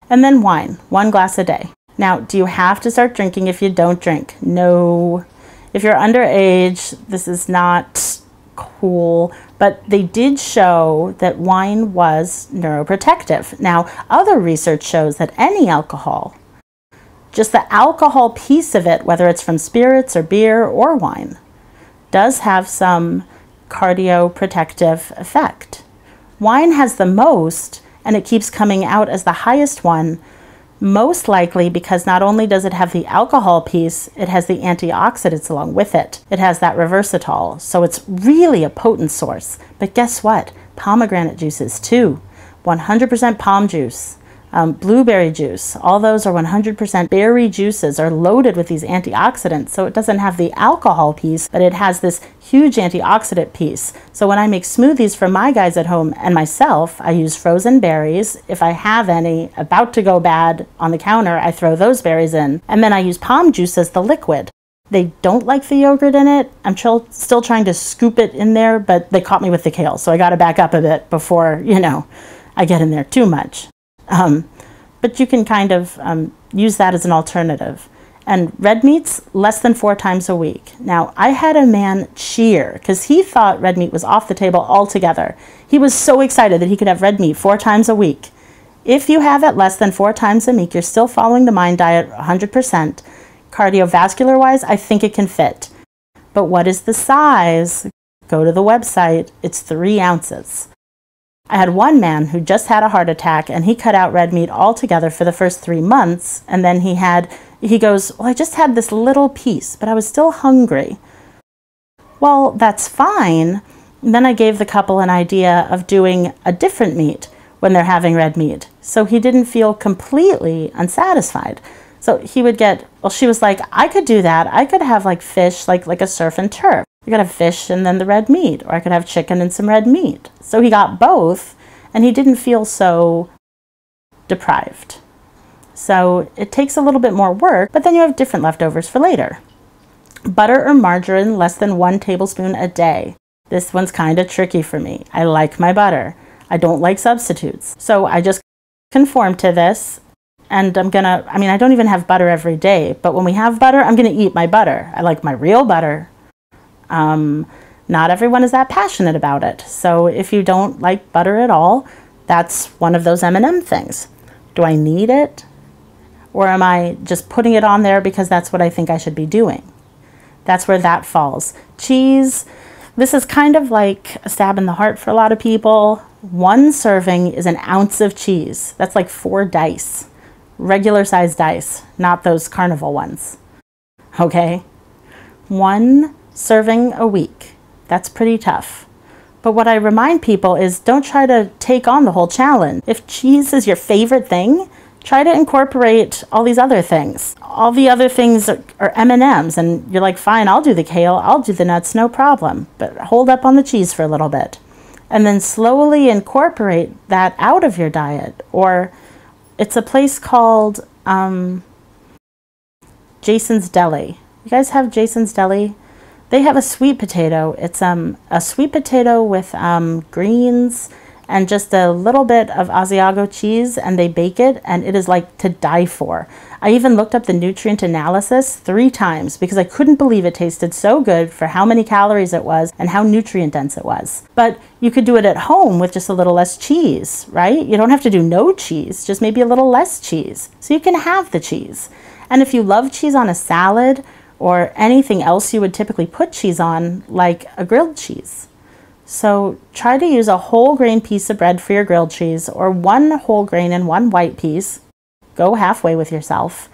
And then wine, 1 glass a day. Now, do you have to start drinking if you don't drink? No. If you're underage, this is not cool, but they did show that wine was neuroprotective. Now, other research shows that any alcohol, just the alcohol piece of it, whether it's from spirits or beer or wine, does have some cardioprotective effect. Wine has the most, and it keeps coming out as the highest one, most likely because not only does it have the alcohol piece, it has the antioxidants along with it. It has that resveratrol, so it's really a potent source. But guess what? Pomegranate juices too. 100% palm juice, blueberry juice, all those are 100% berry juices, are loaded with these antioxidants. So it doesn't have the alcohol piece, but it has this huge antioxidant piece. So when I make smoothies for my guys at home and myself, I use frozen berries. If I have any about to go bad on the counter, I throw those berries in. And then I use palm juice as the liquid. They don't like the yogurt in it. I'm still trying to scoop it in there, but they caught me with the kale. So I got to back up a bit before, I get in there too much. But you can kind of use that as an alternative. And red meats, less than 4 times a week. Now, I had a man cheer because he thought red meat was off the table altogether. He was so excited that he could have red meat 4 times a week. If you have it less than 4 times a week, you're still following the MIND diet 100%. Cardiovascular-wise, I think it can fit. But what is the size? Go to the website. It's 3 ounces. I had one man who just had a heart attack and he cut out red meat altogether for the first 3 months. And then he goes, well, I just had this little piece, but I was still hungry. Well, that's fine. And then I gave the couple an idea of doing a different meat when they're having red meat. So he didn't feel completely unsatisfied. So he would get, well, she was like, I could do that. I could have like fish, like a surf and turf. I could have fish and then the red meat, or I could have chicken and some red meat. So he got both, and he didn't feel so deprived. So it takes a little bit more work, but then you have different leftovers for later. Butter or margarine less than 1 tablespoon a day. This one's kind of tricky for me. I like my butter. I don't like substitutes. So I just conform to this, and I don't even have butter every day, but when we have butter, I'm gonna eat my butter. I like my real butter. Not everyone is that passionate about it. So if you don't like butter at all, that's one of those M&M things. Do I need it? Or am I just putting it on there because that's what I think I should be doing? That's where that falls. Cheese, this is kind of like a stab in the heart for a lot of people. 1 serving is an ounce of cheese. That's like 4 dice, regular size dice, not those carnival ones. Okay? 1 serving a week. That's pretty tough. But what I remind people is don't try to take on the whole challenge. If cheese is your favorite thing, try to incorporate all these other things. All the other things are M&Ms, and you're like, fine, I'll do the kale, I'll do the nuts, no problem. But hold up on the cheese for a little bit. And then slowly incorporate that out of your diet. Or it's a place called Jason's Deli. You guys have Jason's Deli? They have a sweet potato. It's a sweet potato with greens and just a little bit of Asiago cheese, and they bake it, and it is like to die for. I even looked up the nutrient analysis 3 times because I couldn't believe it tasted so good for how many calories it was and how nutrient dense it was. But you could do it at home with just a little less cheese, right? You don't have to do no cheese, just maybe a little less cheese. So you can have the cheese. And if you love cheese on a salad or anything else you would typically put cheese on, like a grilled cheese. So try to use a whole grain piece of bread for your grilled cheese, or 1 whole grain and 1 white piece. Go halfway with yourself.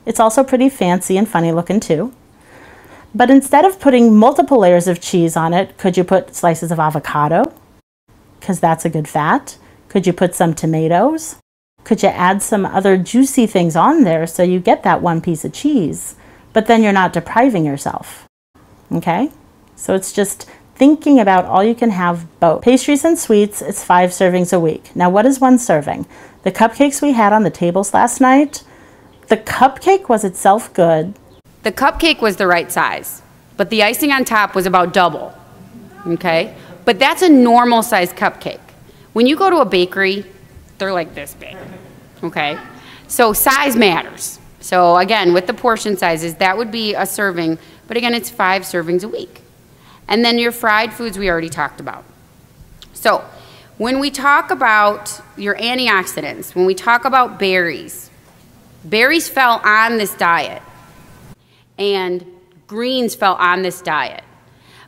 It's also pretty fancy and funny looking too. But instead of putting multiple layers of cheese on it, could you put slices of avocado? Because that's a good fat. Could you put some tomatoes? Could you add some other juicy things on there so you get that 1 piece of cheese, but then you're not depriving yourself? Okay? So it's just thinking about all you can have both. Pastries and sweets, it's 5 servings a week. Now what is 1 serving? The cupcakes we had on the tables last night, the cupcake was itself good. The cupcake was the right size, but the icing on top was about double, okay? But that's a normal size cupcake. When you go to a bakery, they're like this big, okay? So size matters. So again, with the portion sizes, that would be a serving, but again, it's 5 servings a week. And then your fried foods we already talked about. So when we talk about your antioxidants, when we talk about berries, berries fell on this diet and greens fell on this diet.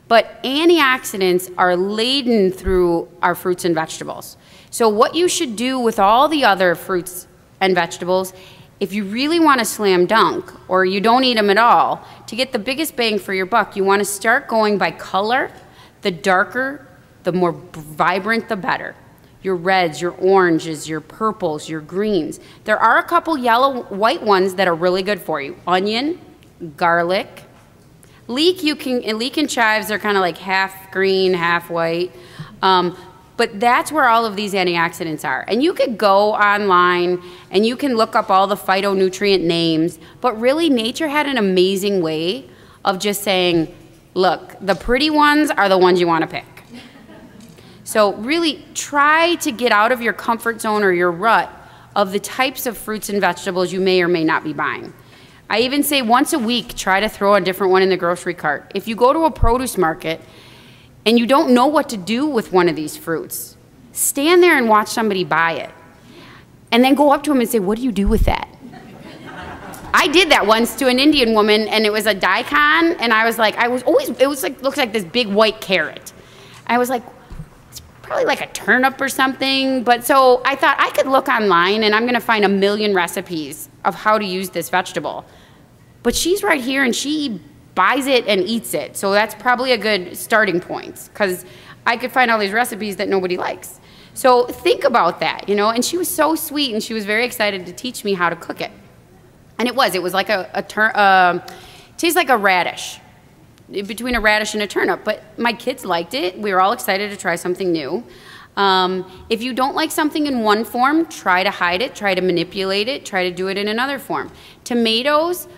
But antioxidants are laden through our fruits and vegetables. So what you should do with all the other fruits and vegetables, if you really want to slam dunk, or you don't eat them at all, to get the biggest bang for your buck, you want to start going by color. The darker, the more vibrant, the better. Your reds, your oranges, your purples, your greens. There are a couple yellow, white ones that are really good for you. Onion, garlic. Leek and chives are kind of like half green, half white. But that's where all of these antioxidants are. And you could go online and you can look up all the phytonutrient names, but really nature had an amazing way of just saying, look, the pretty ones are the ones you want to pick. So really try to get out of your comfort zone or your rut of the types of fruits and vegetables you may or may not be buying. I even say once a week, try to throw a different one in the grocery cart. If you go to a produce market and you don't know what to do with one of these fruits, stand there and watch somebody buy it. And then go up to them and say, what do you do with that? I did that once to an Indian woman, and it was a daikon, and I was like, looks like this big white carrot. I was like, it's probably like a turnip or something. But so I thought I could look online, and I'm gonna find a million recipes of how to use this vegetable. But she's right here, and she buys it and eats it. So that's probably a good starting point, because I could find all these recipes that nobody likes. So think about that, you know, and she was so sweet, and she was very excited to teach me how to cook it. And it was like tastes like a radish, between a radish and a turnip. But my kids liked it. We were all excited to try something new. If you don't like something in one form, try to hide it, try to manipulate it, try to do it in another form. Tomatoes,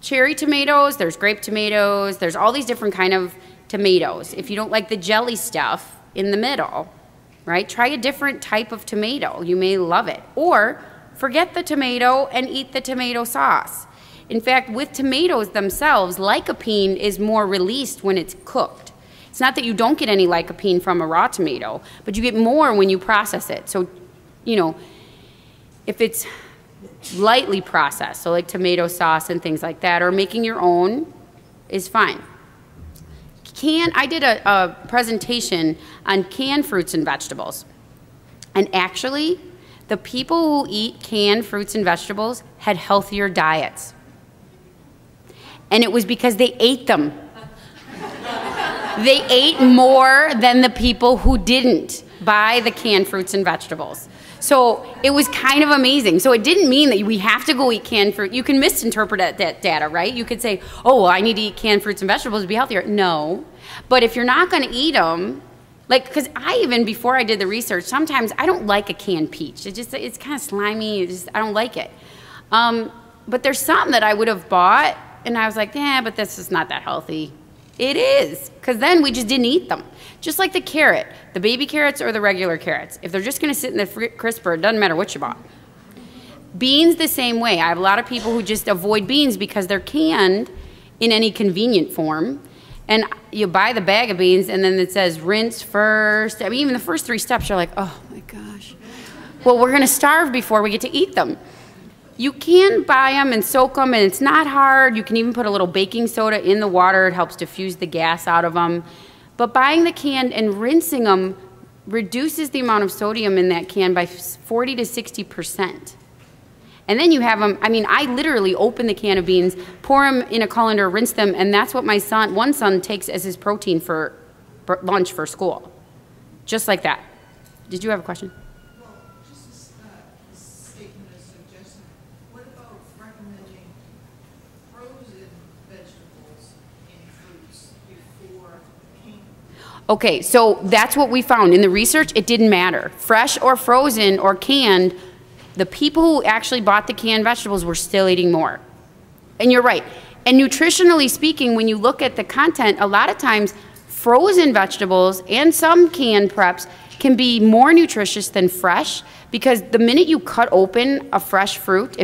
cherry tomatoes, there's grape tomatoes, there's all these different kind of tomatoes. If you don't like the jelly stuff in the middle, right, try a different type of tomato. You may love it. Or forget the tomato and eat the tomato sauce. In fact, with tomatoes themselves, lycopene is more released when it's cooked. It's not that you don't get any lycopene from a raw tomato, but you get more when you process it. So, you know, if it's lightly processed, so like tomato sauce and things like that, or making your own is fine. I did a presentation on canned fruits and vegetables. And actually, the people who eat canned fruits and vegetables had healthier diets. And it was because they ate them. They ate more than the people who didn't buy the canned fruits and vegetables. So it was kind of amazing. So it didn't mean that we have to go eat canned fruit. You can misinterpret that data, right? You could say, oh, well, I need to eat canned fruits and vegetables to be healthier. No. But if you're not going to eat them, like, because even before I did the research, sometimes I don't like a canned peach. It's kind of slimy. I don't like it. But there's some that I would have bought, and I was like, yeah, but this is not that healthy. It is, because then we just didn't eat them. Just like the carrot, the baby carrots or the regular carrots. If they're just going to sit in the crisper, it doesn't matter what you bought. Beans the same way. I have a lot of people who just avoid beans because they're canned in any convenient form. And you buy the bag of beans, and then it says rinse first. I mean, even the first 3 steps, you're like, oh my gosh. Well, we're going to starve before we get to eat them. You can buy them and soak them, and it's not hard. You can even put a little baking soda in the water. It helps diffuse the gas out of them. But buying the can and rinsing them reduces the amount of sodium in that can by 40 to 60%. And then you have them, I mean, I literally open the can of beans, pour them in a colander, rinse them, and that's what my one son takes as his protein for lunch for school. Just like that. Did you have a question? Well, just a statement of suggestion. What about recommending frozen vegetables and fruits before canned? Okay, so that's what we found. In the research, it didn't matter. Fresh or frozen or canned, the people who actually bought the canned vegetables were still eating more. And you're right. And nutritionally speaking, when you look at the content, a lot of times frozen vegetables and some canned preps can be more nutritious than fresh, because the minute you cut open a fresh fruit,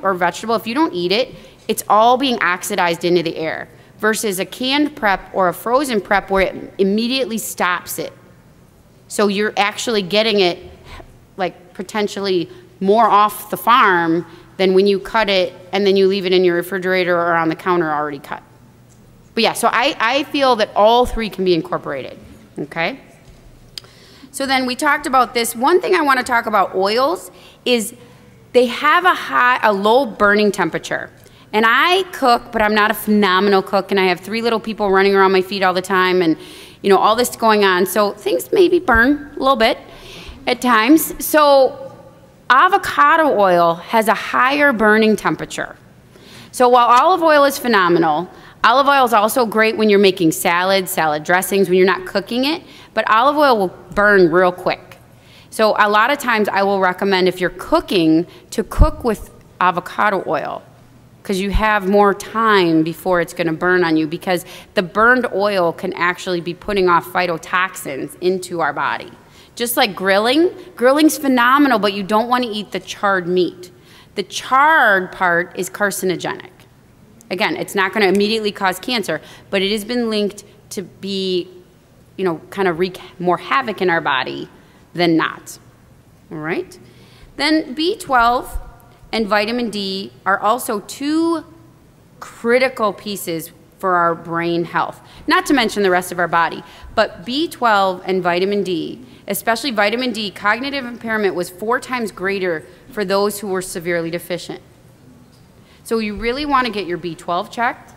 or vegetable, if you don't eat it, it's all being oxidized into the air, versus a canned prep or a frozen prep where it immediately stops it. So you're actually getting it like potentially more off the farm than when you cut it and then you leave it in your refrigerator or on the counter already cut. But yeah, so I feel that all 3 can be incorporated, okay? So then we talked about this. One thing I want to talk about oils is they have a low burning temperature. And I cook, but I'm not a phenomenal cook, and I have 3 little people running around my feet all the time, and you know, all this going on. So things maybe burn a little bit at times. So avocado oil has a higher burning temperature. So while olive oil is phenomenal, olive oil is also great when you're making salads, salad dressings, when you're not cooking it, but olive oil will burn real quick. So a lot of times I will recommend, if you're cooking, to cook with avocado oil, because you have more time before it's going to burn on you, because the burned oil can actually be putting off phytotoxins into our body. Just like grilling, grilling's phenomenal, but you don't want to eat the charred meat. The charred part is carcinogenic. Again, it's not going to immediately cause cancer, but it has been linked to be, you know, kind of wreak more havoc in our body than not. All right? Then B12 and vitamin D are also 2 critical pieces for our brain health. Not to mention the rest of our body, but B12 and vitamin D, especially vitamin D, cognitive impairment was 4 times greater for those who were severely deficient. So you really want to get your B12 checked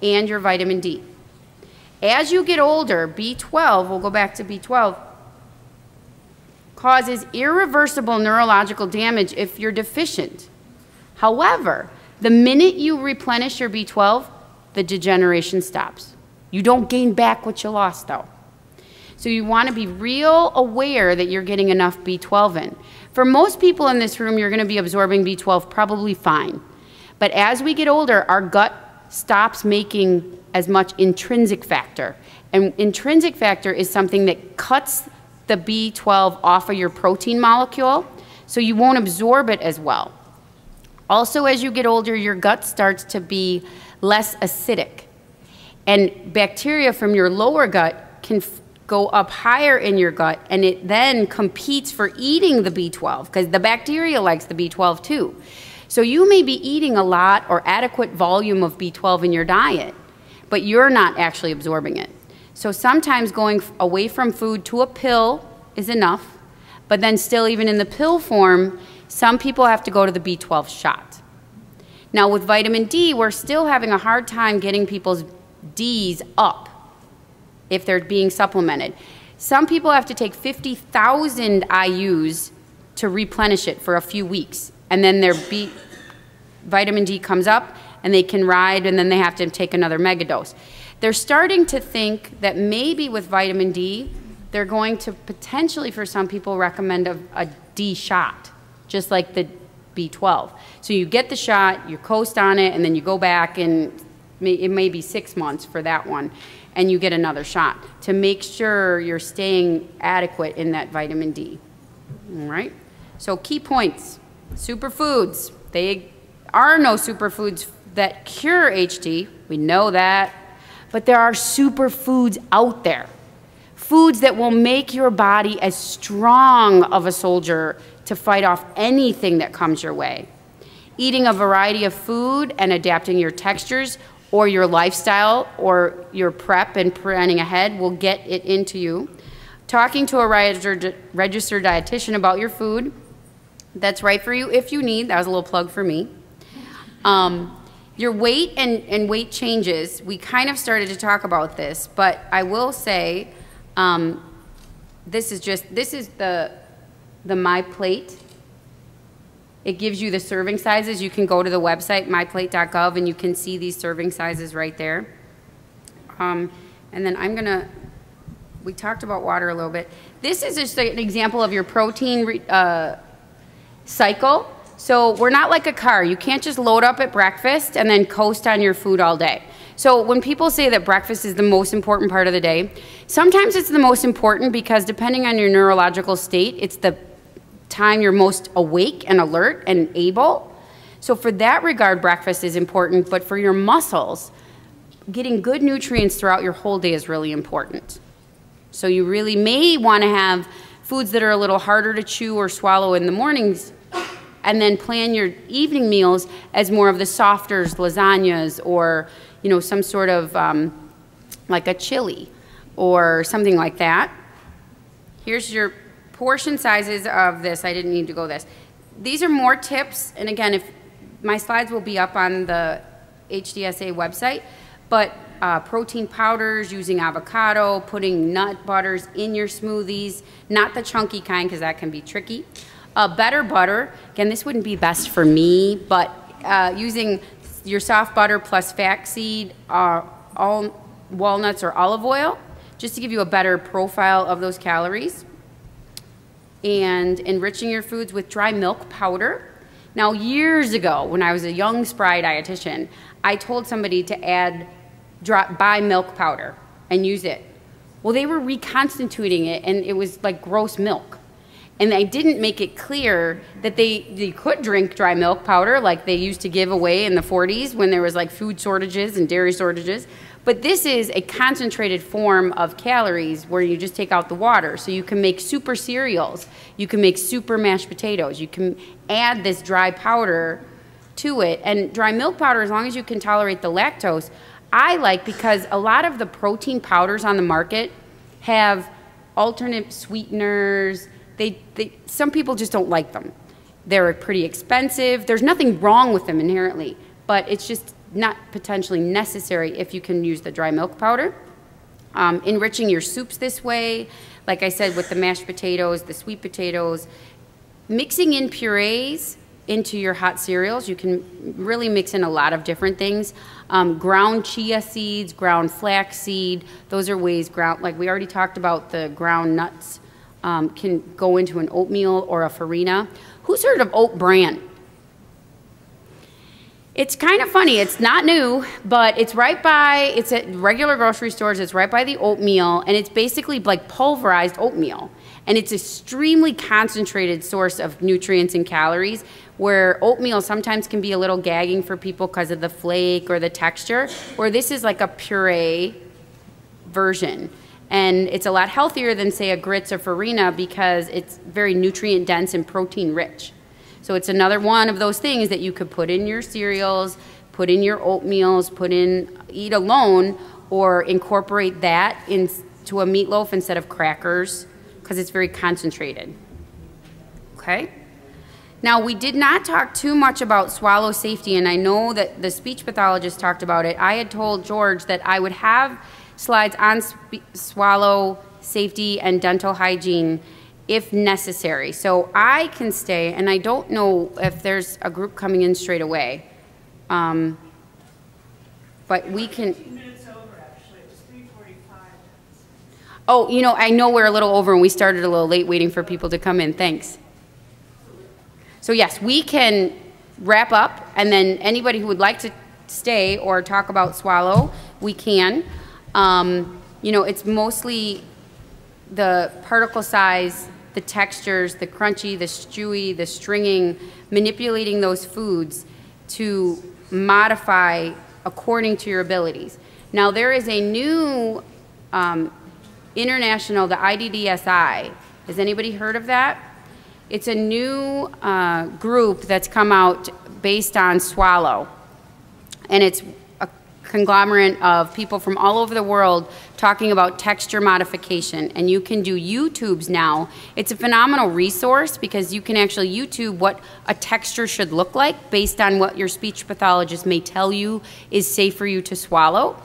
and your vitamin D. As you get older, B12, we'll go back to B12, causes irreversible neurological damage if you're deficient. However, the minute you replenish your B12, the degeneration stops. You don't gain back what you lost though. So you want to be real aware that you're getting enough B12 in. For most people in this room, you're going to be absorbing B12 probably fine. But as we get older, our gut stops making as much intrinsic factor. And intrinsic factor is something that cuts the B12 off of your protein molecule, so you won't absorb it as well. Also, as you get older, your gut starts to be less acidic. And bacteria from your lower gut can go up higher in your gut, and it then competes for eating the B12, because the bacteria likes the B12 too. So you may be eating a lot or adequate volume of B12 in your diet, but you're not actually absorbing it. So sometimes going away from food to a pill is enough, but then still even in the pill form, some people have to go to the B12 shot. Now with vitamin D, we're still having a hard time getting people's Ds up if they're being supplemented. Some people have to take 50,000 IUs to replenish it for a few weeks, and then their vitamin D comes up and they can ride, and then they have to take another megadose. They're starting to think that maybe with vitamin D, they're going to potentially, for some people, recommend a D shot, just like the B12. So you get the shot, you coast on it, and then you go back, and it may be 6 months for that one, and you get another shot to make sure you're staying adequate in that vitamin D. All right? So key points. Superfoods. They are no superfoods that cure HD. We know that. But there are superfoods out there. Foods that will make your body as strong of a soldier to fight off anything that comes your way. Eating a variety of food and adapting your textures or your lifestyle or your prep and planning ahead will get it into you. Talking to a registered dietitian about your food that's right for you if you need. That was a little plug for me. Your weight and weight changes, we kind of started to talk about this, but I will say this is the My Plate. It gives you the serving sizes. You can go to the website, myplate.gov, and you can see these serving sizes right there. And then we talked about water a little bit. This is just an example of your protein cycle. So we're not like a car. You can't just load up at breakfast and then coast on your food all day. So when people say that breakfast is the most important part of the day, sometimes it's the most important because depending on your neurological state, it's the time you're most awake and alert and able. So for that regard, breakfast is important, but for your muscles, getting good nutrients throughout your whole day is really important. So you really may want to have foods that are a little harder to chew or swallow in the mornings, and then plan your evening meals as more of the softers, lasagnas, or some sort of like a chili or something like that. Here's your portion sizes of this. I didn't need to go this. These are more tips, and again, if my slides will be up on the HDSA website, but protein powders, using avocado, putting nut butters in your smoothies, not the chunky kind because that can be tricky. Better butter, again, this wouldn't be best for me, but using your soft butter plus flaxseed, all walnuts or olive oil, just to give you a better profile of those calories. And enriching your foods with dry milk powder. Now, years ago, when I was a young, spry dietitian, I told somebody to buy milk powder and use it. Well, they were reconstituting it, and it was like gross milk. And I didn't make it clear that they could drink dry milk powder like they used to give away in the 40s when there was like food shortages and dairy shortages. But this is a concentrated form of calories where you just take out the water. So you can make super cereals. You can make super mashed potatoes. You can add this dry powder to it. And dry milk powder, as long as you can tolerate the lactose, I like because a lot of the protein powders on the market have alternate sweeteners. Some people just don't like them. They're pretty expensive. There's nothing wrong with them inherently, but it's just not potentially necessary if you can use the dry milk powder. Enriching your soups this way, like I said, with the mashed potatoes, the sweet potatoes. Mixing in purees into your hot cereals. You can really mix in a lot of different things. Ground chia seeds, ground flaxseed, those are ways like we already talked about the ground nuts can go into an oatmeal or a farina. Who's heard of oat bran? It's kind of funny. It's not new, but it's at regular grocery stores. It's right by the oatmeal, and it's basically like pulverized oatmeal. And it's an extremely concentrated source of nutrients and calories, where oatmeal sometimes can be a little gagging for people because of the flake or the texture, where this is like a puree version. And it's a lot healthier than, say, a grits or farina because it's very nutrient dense and protein rich. So it's another one of those things that you could put in your cereals, put in your oatmeals, eat alone, or incorporate that into a meatloaf instead of crackers because it's very concentrated. Okay? Now, we did not talk too much about swallow safety, and I know that the speech pathologist talked about it. I had told George that I would have slides on swallow safety and dental hygiene if necessary. So I can stay, and I don't know if there's a group coming in straight away. But we can. 15 minutes over, actually. It was 3:45. Oh, you know, I know we're a little over, and we started a little late waiting for people to come in. Thanks. So yes, we can wrap up, and then anybody who would like to stay or talk about swallow, we can. You know, it's mostly the particle size, the textures, the crunchy, the stewy, the stringing, manipulating those foods to modify according to your abilities. Now, there is a new international, the IDDSI. Has anybody heard of that? It's a new group that's come out based on swallow. And it's a conglomerate of people from all over the world talking about texture modification. And you can do YouTubes now. It's a phenomenal resource because you can actually YouTube what a texture should look like based on what your speech pathologist may tell you is safe for you to swallow.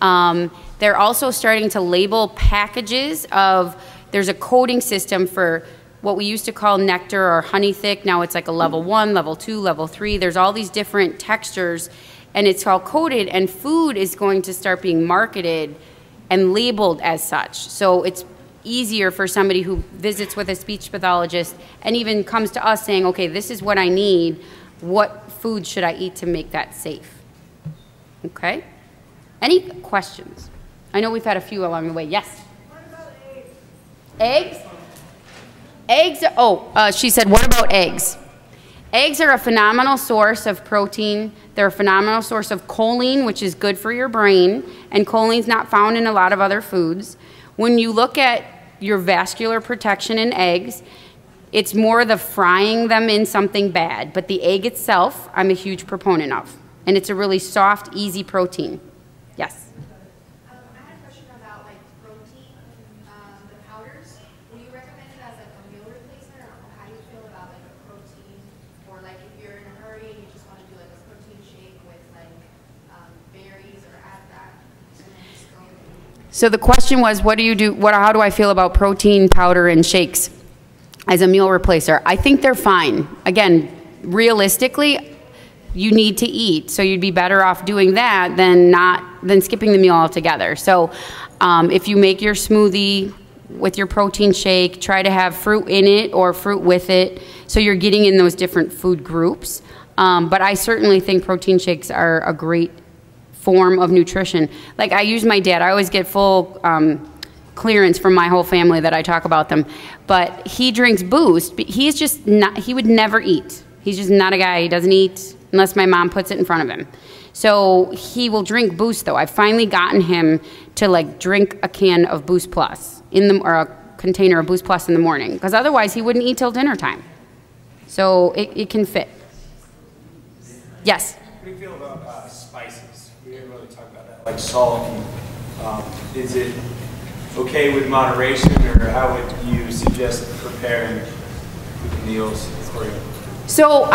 They're also starting to label packages of, there's a coding system for what we used to call nectar or honey thick. Now it's like a level 1, level 2, level 3. There's all these different textures, and it's all coded, and food is going to start being marketed and labeled as such. So it's easier for somebody who visits with a speech pathologist and even comes to us saying, okay, this is what I need. What food should I eat to make that safe? Okay? Any questions? I know we've had a few along the way. Yes? What about eggs? Eggs? Eggs, she said, what about eggs? Eggs are a phenomenal source of protein. They're a phenomenal source of choline, which is good for your brain, and choline's not found in a lot of other foods. When you look at your vascular protection in eggs, it's more the frying them in something bad, but the egg itself, I'm a huge proponent of, and it's a really soft, easy protein. Yes? I had a question about like protein, the powders. Would you recommend it as like a meal replacement, or how do you feel about like a protein, or like if you're in a hurry and you just want to do like a protein shake with like berries, or add that and then just go? So the question was, what do you do? How do I feel about protein powder and shakes as a meal replacer? I think they're fine. Again, realistically, you need to eat, so you'd be better off doing that than skipping the meal altogether. So if you make your smoothie with your protein shake, try to have fruit in it or fruit with it, so you're getting in those different food groups. But I certainly think protein shakes are a great form of nutrition. Like I use my dad, I always get full clearance from my whole family that I talk about them, but he drinks Boost. He's just not, he would never eat. He's just not a guy, he doesn't eat unless my mom puts it in front of him. So he will drink Boost though. I've finally gotten him to like drink a can of Boost Plus or a container of Boost Plus in the morning, because otherwise he wouldn't eat till dinner time. So it can fit. Yes? What do you feel about spices? We didn't really talk about that. Like salt, is it okay with moderation, or how would you suggest preparing meals for you? So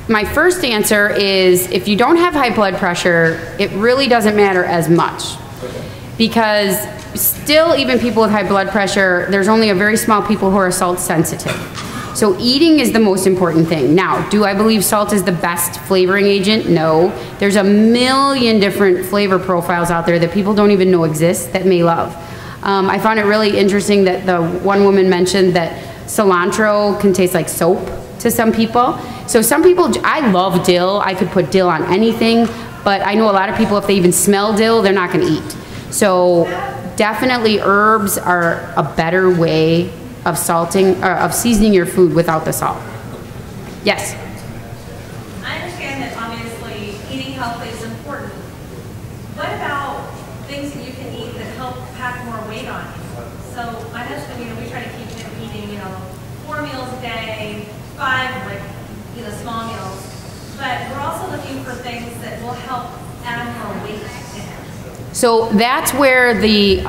my first answer is, if you don't have high blood pressure, it really doesn't matter as much. Okay. Because still, even people with high blood pressure, there's only a very small people who are salt sensitive. So So eating is the most important thing. Now, do I believe salt is the best flavoring agent? No. There's a million different flavor profiles out there that people don't even know exist that may love. I found it really interesting that the one woman mentioned that cilantro can taste like soap to some people. So some people, I love dill. I could put dill on anything, but I know a lot of people, if they even smell dill, they're not gonna eat. So definitely herbs are a better way of salting, or of seasoning your food without the salt. Yes? I understand that obviously eating healthy is important. What about things that you can eat that help pack more weight on you? So my husband, we try to keep him eating, 4 meals a day, 5 small meals. But we're also looking for things that will help add more weight to him. So that's where the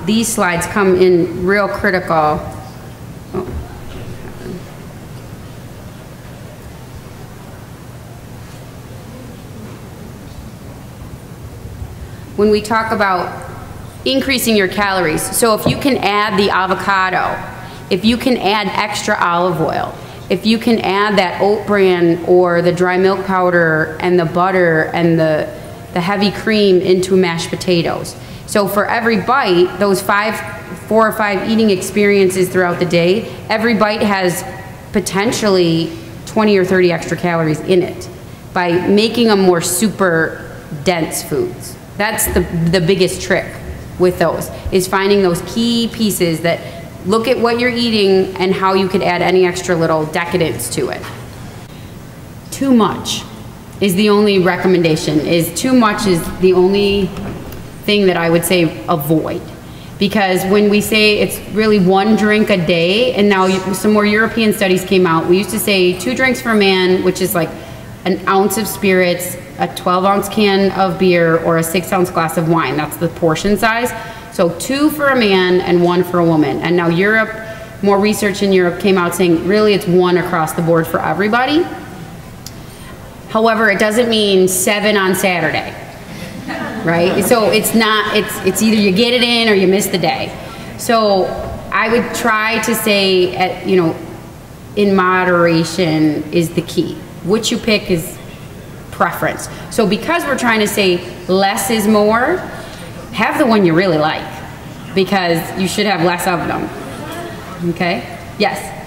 these slides come in real critical. Oh. When we talk about increasing your calories, so if you can add the avocado, if you can add extra olive oil, if you can add that oat bran or the dry milk powder and the butter and the heavy cream into mashed potatoes. So for every bite, those 4 or 5 eating experiences throughout the day, every bite has potentially 20 or 30 extra calories in it by making them more super dense foods. That's the biggest trick with those, is finding those key pieces that look at what you're eating and how you could add any extra little decadence to it. Too much is the only recommendation, too much is the only thing that I would say avoid. Because when we say it's really 1 drink a day, and now some more European studies came out, we used to say 2 drinks for a man, which is like an ounce of spirits, a 12-ounce can of beer, or a 6-ounce glass of wine. That's the portion size. So 2 for a man and 1 for a woman. And now Europe, more research in Europe came out saying really it's 1 across the board for everybody. However, it doesn't mean 7 on Saturday, right? So it's not, it's either you get it in or you miss the day. So I would try to say, in moderation is the key. What you pick is preference. So because we're trying to say less is more, have the one you really like, because you should have less of them. Okay? Yes?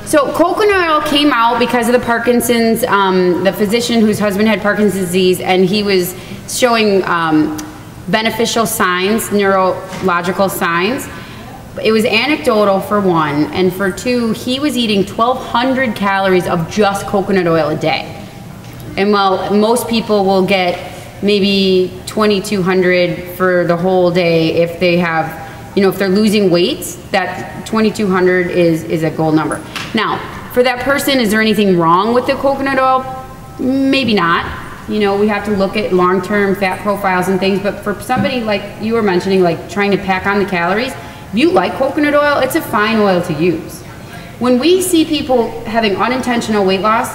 So coconut oil came out because of the Parkinson's, the physician whose husband had Parkinson's disease, and he was showing beneficial signs, neurological signs. It was anecdotal for 1, and for 2, he was eating 1,200 calories of just coconut oil a day. And while most people will get maybe 2,200 for the whole day if they have, if they're losing weight, that 2,200 is a gold number. Now, for that person, is there anything wrong with the coconut oil? Maybe not. We have to look at long-term fat profiles and things, but for somebody like you were mentioning, like trying to pack on the calories, if you like coconut oil, it's a fine oil to use. When we see people having unintentional weight loss,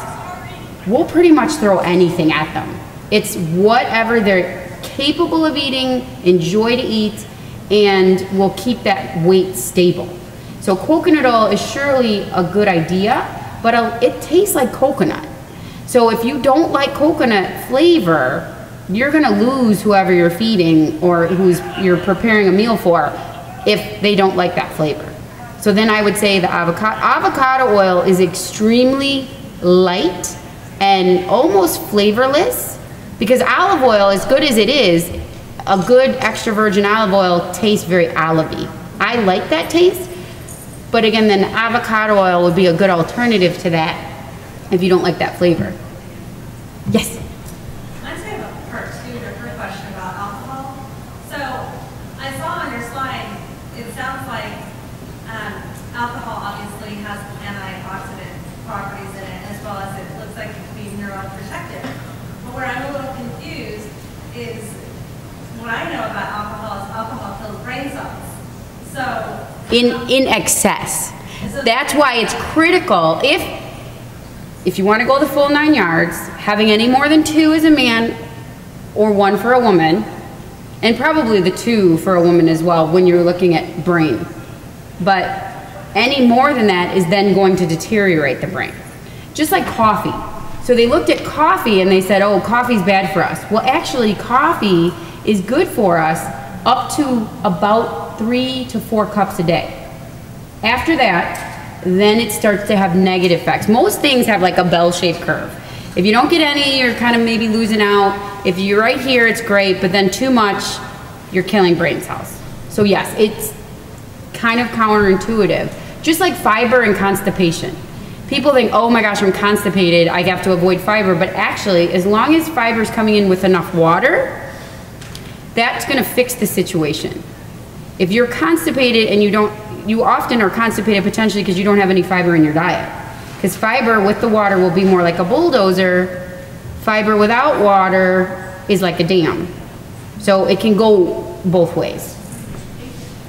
we'll pretty much throw anything at them. It's whatever they're capable of eating, enjoy to eat, and will keep that weight stable. So coconut oil is surely a good idea, but it tastes like coconut. So if you don't like coconut flavor, you're gonna lose whoever you're feeding or you're preparing a meal for if they don't like that flavor. So then I would say the avocado oil is extremely light and almost flavorless, because olive oil, as good as it is, a good extra virgin olive oil tastes very olive-y. I like that taste, but again, then avocado oil would be a good alternative to that if you don't like that flavor. Yes? I just have a part 2 or 3 question about alcohol. So I saw on your slide, it sounds like alcohol obviously has antioxidant properties in it, as well as it looks like it could be neuroprotective. But where I'm a little confused is, what I know about alcohol kills brain cells. So in excess. That's why it's critical. If you want to go the full 9 yards, having any more than 2 as a man or 1 for a woman, and probably the 2 for a woman as well when you're looking at brain. But any more than that is then going to deteriorate the brain. Just like coffee. So they looked at coffee and they said, oh, coffee's bad for us. Well, actually, coffee is good for us up to about 3 to 4 cups a day. After that, then it starts to have negative effects. Most things have like a bell-shaped curve. If you don't get any, you're kind of maybe losing out. If you're right here, it's great, but then too much, you're killing brain cells. So yes, it's kind of counterintuitive. Just like fiber and constipation. People think, oh my gosh, I'm constipated, I have to avoid fiber, but actually, as long as fiber is coming in with enough water, that's gonna fix the situation. If you're constipated and you often are constipated potentially because you don't have any fiber in your diet. Because fiber with the water will be more like a bulldozer. Fiber without water is like a dam. So it can go both ways.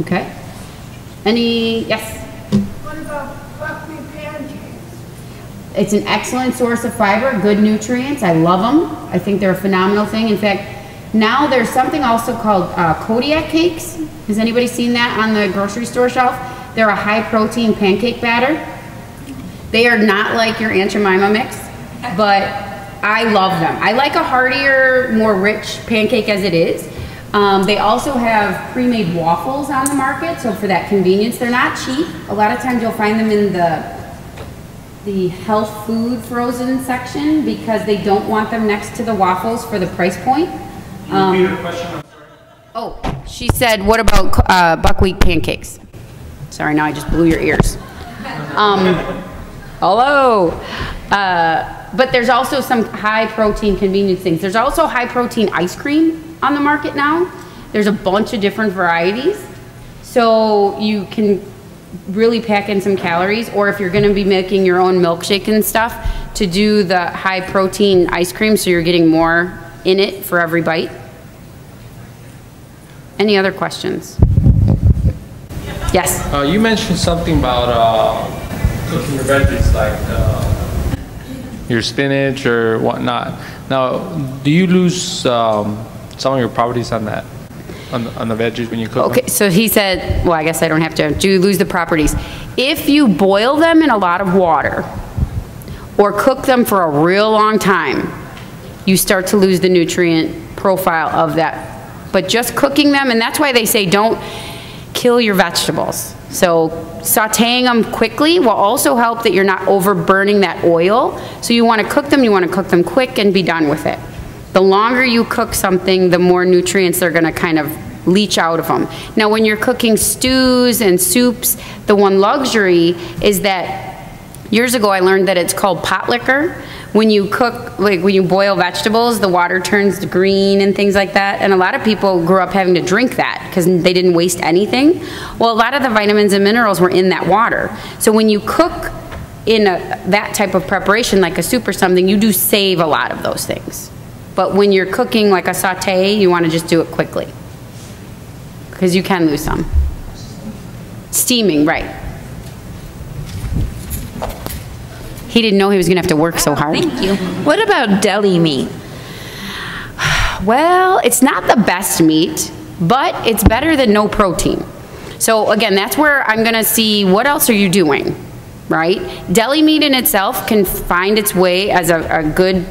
Okay? Yes? What about buckwheat pancakes? It's an excellent source of fiber, good nutrients. I love them. I think they're a phenomenal thing. In fact, now there's something also called Kodiak cakes. Has anybody seen that on the grocery store shelf? They're a high protein pancake batter. They are not like your Aunt Jemima mix, but I love them. I like a heartier, more rich pancake as it is. They also have pre-made waffles on the market, so for that convenience. They're not cheap. A lot of times you'll find them in the health food frozen section because they don't want them next to the waffles for the price point. Can you repeat her question? I'm sorry. Oh, she said, what about buckwheat pancakes? Sorry, now I just blew your ears. Hello. But there's also some high protein convenience things. There's also high protein ice cream on the market now. There's a bunch of different varieties. So you can really pack in some calories, or if you're gonna be making your own milkshake and stuff, to do the high protein ice cream so you're getting more in it for every bite. Any other questions? Yes? You mentioned something about cooking your veggies, like your spinach or whatnot. Now, do you lose some of your properties on that, on the veggies when you cook them? Okay, so he said, well, I guess I don't have to. Do you lose the properties? If you boil them in a lot of water or cook them for a real long time, you start to lose the nutrient profile of that. But just cooking them, and that's why they say don't kill your vegetables. So sauteing them quickly will also help that you're not overburning that oil. So you want to cook them quick and be done with it. The longer you cook something, the more nutrients they're going to kind of leach out of them. Now when you're cooking stews and soups, the one luxury is that years ago I learned that it's called pot liquor. When you cook, like when you boil vegetables, the water turns green and things like that. And a lot of people grew up having to drink that because they didn't waste anything. Well, a lot of the vitamins and minerals were in that water. So when you cook in that type of preparation, like a soup or something, you do save a lot of those things. But when you're cooking like a saute, you want to just do it quickly because you can lose some. Steaming, right. He didn't know he was going to have to work so hard. Thank you. What about deli meat? Well, it's not the best meat, but it's better than no protein. So again, that's where I'm going to see what else are you doing, right? Deli meat in itself can find its way as a good,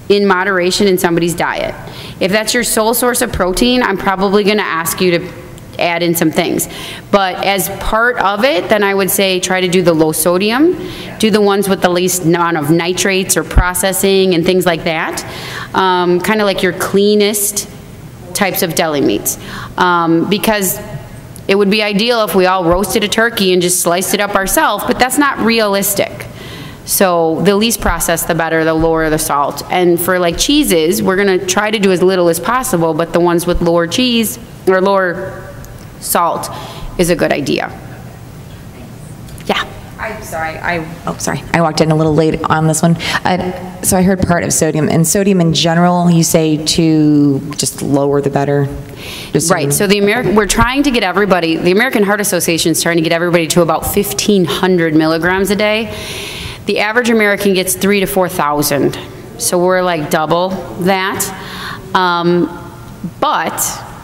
in moderation in somebody's diet. If that's your sole source of protein, I'm probably going to ask you to add in some things. But as part of it, then I would say try to do the low sodium, do the ones with the least amount of nitrates or processing and things like that. Kind of like your cleanest types of deli meats. Because it would be ideal if we all roasted a turkey and just sliced it up ourselves, but that's not realistic. So the least processed, the better, the lower the salt. And for like cheeses, we're gonna try to do as little as possible, but the ones with lower cheese or lower salt is a good idea. Yeah. I'm sorry, I walked in a little late on this one. So I heard part of sodium, and sodium in general, you say to just lower the better? Right, so we're trying to get everybody, the American Heart Association is trying to get everybody to about 1,500 milligrams a day. The average American gets 3,000 to 4,000, so we're like double that. But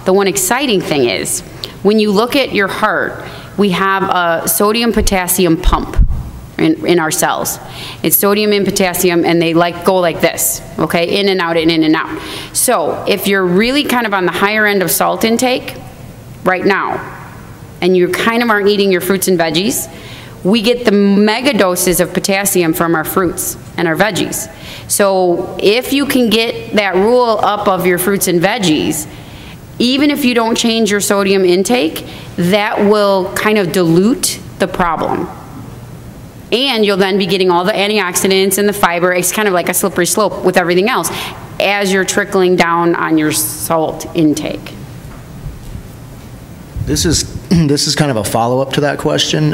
the one exciting thing is, when you look at your heart, we have a sodium-potassium pump in our cells. It's sodium and potassium, and they go like this, okay? In and out and in and out. So if you're really kind of on the higher end of salt intake right now, and you kind of aren't eating your fruits and veggies, we get the mega doses of potassium from our fruits and our veggies. So if you can get that rule up of your fruits and veggies, even if you don't change your sodium intake, that will kind of dilute the problem. And you'll then be getting all the antioxidants and the fiber. It's kind of like a slippery slope with everything else as you're trickling down on your salt intake. This is kind of a follow-up to that question.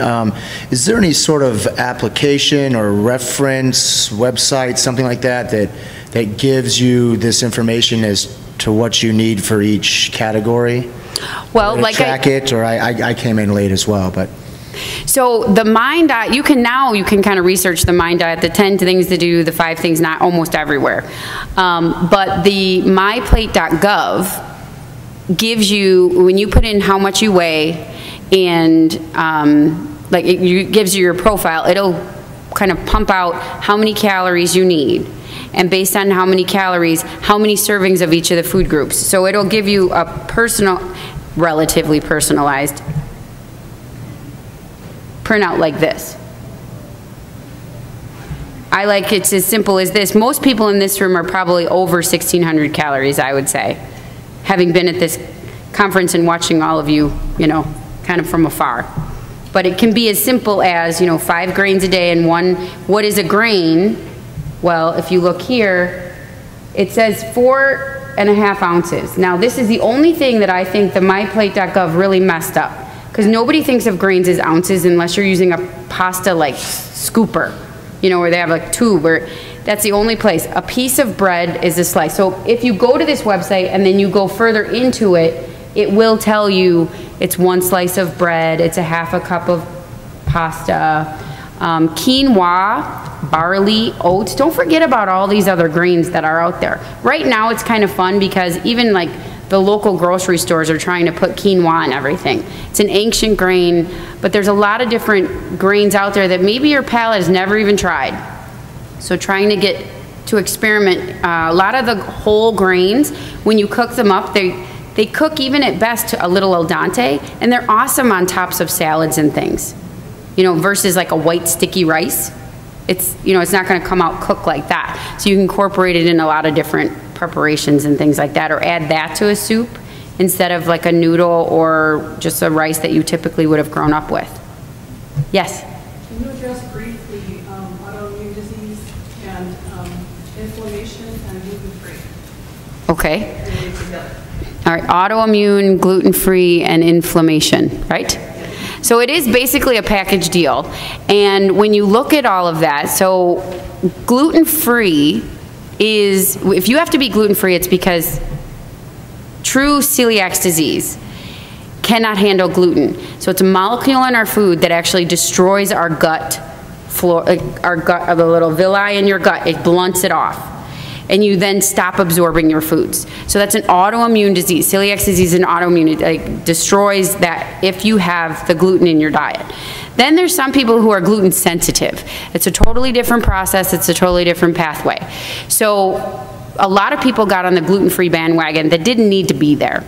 Is there any sort of application or reference website, something like that, that gives you this information as to what you need for each category? Well, like track it, or I came in late as well, but. So the Mind Diet, you can kind of research the Mind Diet, the 10 things to do, the 5 things not, almost everywhere. But the myplate.gov gives you, when you put in how much you weigh, and it gives you your profile, it'll kind of pump out how many calories you need. And based on how many calories, how many servings of each of the food groups. So it'll give you a relatively personalized printout like this. It's as simple as this. Most people in this room are probably over 1,600 calories, I would say, having been at this conference and watching all of you, kind of from afar. But it can be as simple as, 5 grains a day and what is a grain? Well, if you look here, it says 4.5 ounces. Now, this is the only thing that I think the myplate.gov really messed up, because nobody thinks of grains as ounces unless you're using a pasta scooper, where they have a tube, or that's the only place. A piece of bread is a slice. So if you go to this website and then you go further into it, it will tell you it's 1 slice of bread, it's a half a cup of pasta, quinoa, barley, oats. Don't forget about all these other grains that are out there. Right now it's kind of fun because even the local grocery stores are trying to put quinoa in everything. It's an ancient grain, but there's a lot of different grains out there that maybe your palate has never even tried. So trying to get to experiment, a lot of the whole grains, when you cook them up, they cook even at best to a little al dente, and they're awesome on tops of salads and things. Versus like a white sticky rice. It's not gonna come out cooked like that. So you can incorporate it in a lot of different preparations and things like that, or add that to a soup instead of like a noodle or just a rice that you typically would have grown up with. Yes? Can you address briefly autoimmune disease and inflammation and gluten-free? Okay. All right, autoimmune, gluten-free, and inflammation, right? So it is basically a package deal. And when you look at all of that, so gluten-free is, if you have to be gluten-free, it's because true celiac disease cannot handle gluten. So it's a molecule in our food that actually destroys our gut flora, the little villi in your gut. It blunts it off. And you then stop absorbing your foods. So that's an autoimmune disease. Celiac disease is an autoimmune, it destroys that if you have the gluten in your diet. Then there's some people who are gluten sensitive. It's a totally different process, it's a totally different pathway. So a lot of people got on the gluten-free bandwagon that didn't need to be there.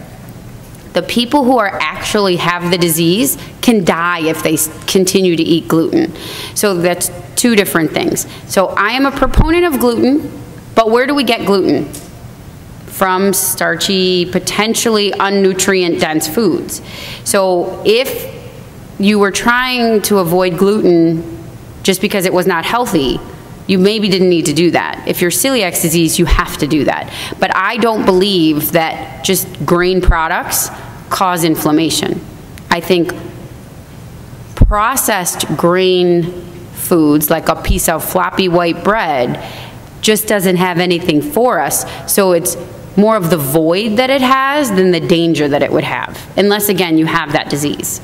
The people who actually have the disease can die if they continue to eat gluten. So that's 2 different things. So I am a proponent of gluten. But where do we get gluten? From starchy, potentially unnutrient-dense foods. So if you were trying to avoid gluten just because it was not healthy, you maybe didn't need to do that. If you're celiac disease, you have to do that. But I don't believe that just grain products cause inflammation. I think processed grain foods, like a piece of floppy white bread, just doesn't have anything for us. So it's more of the void that it has than the danger that it would have, unless again you have that disease.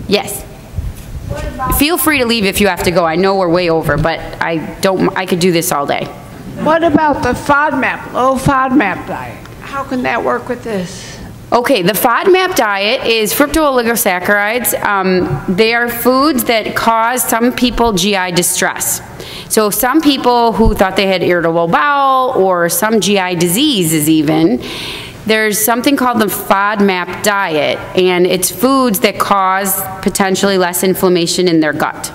Yes? What about Feel free to leave if you have to go. I know we're way over, but I could do this all day. What about the FODMAP, low FODMAP diet? How can that work with this? Okay, the FODMAP diet is fructooligosaccharides. They are foods that cause some people GI distress. So some people who thought they had irritable bowel or some GI diseases even, there's something called the FODMAP diet, and it's foods that cause potentially less inflammation in their gut.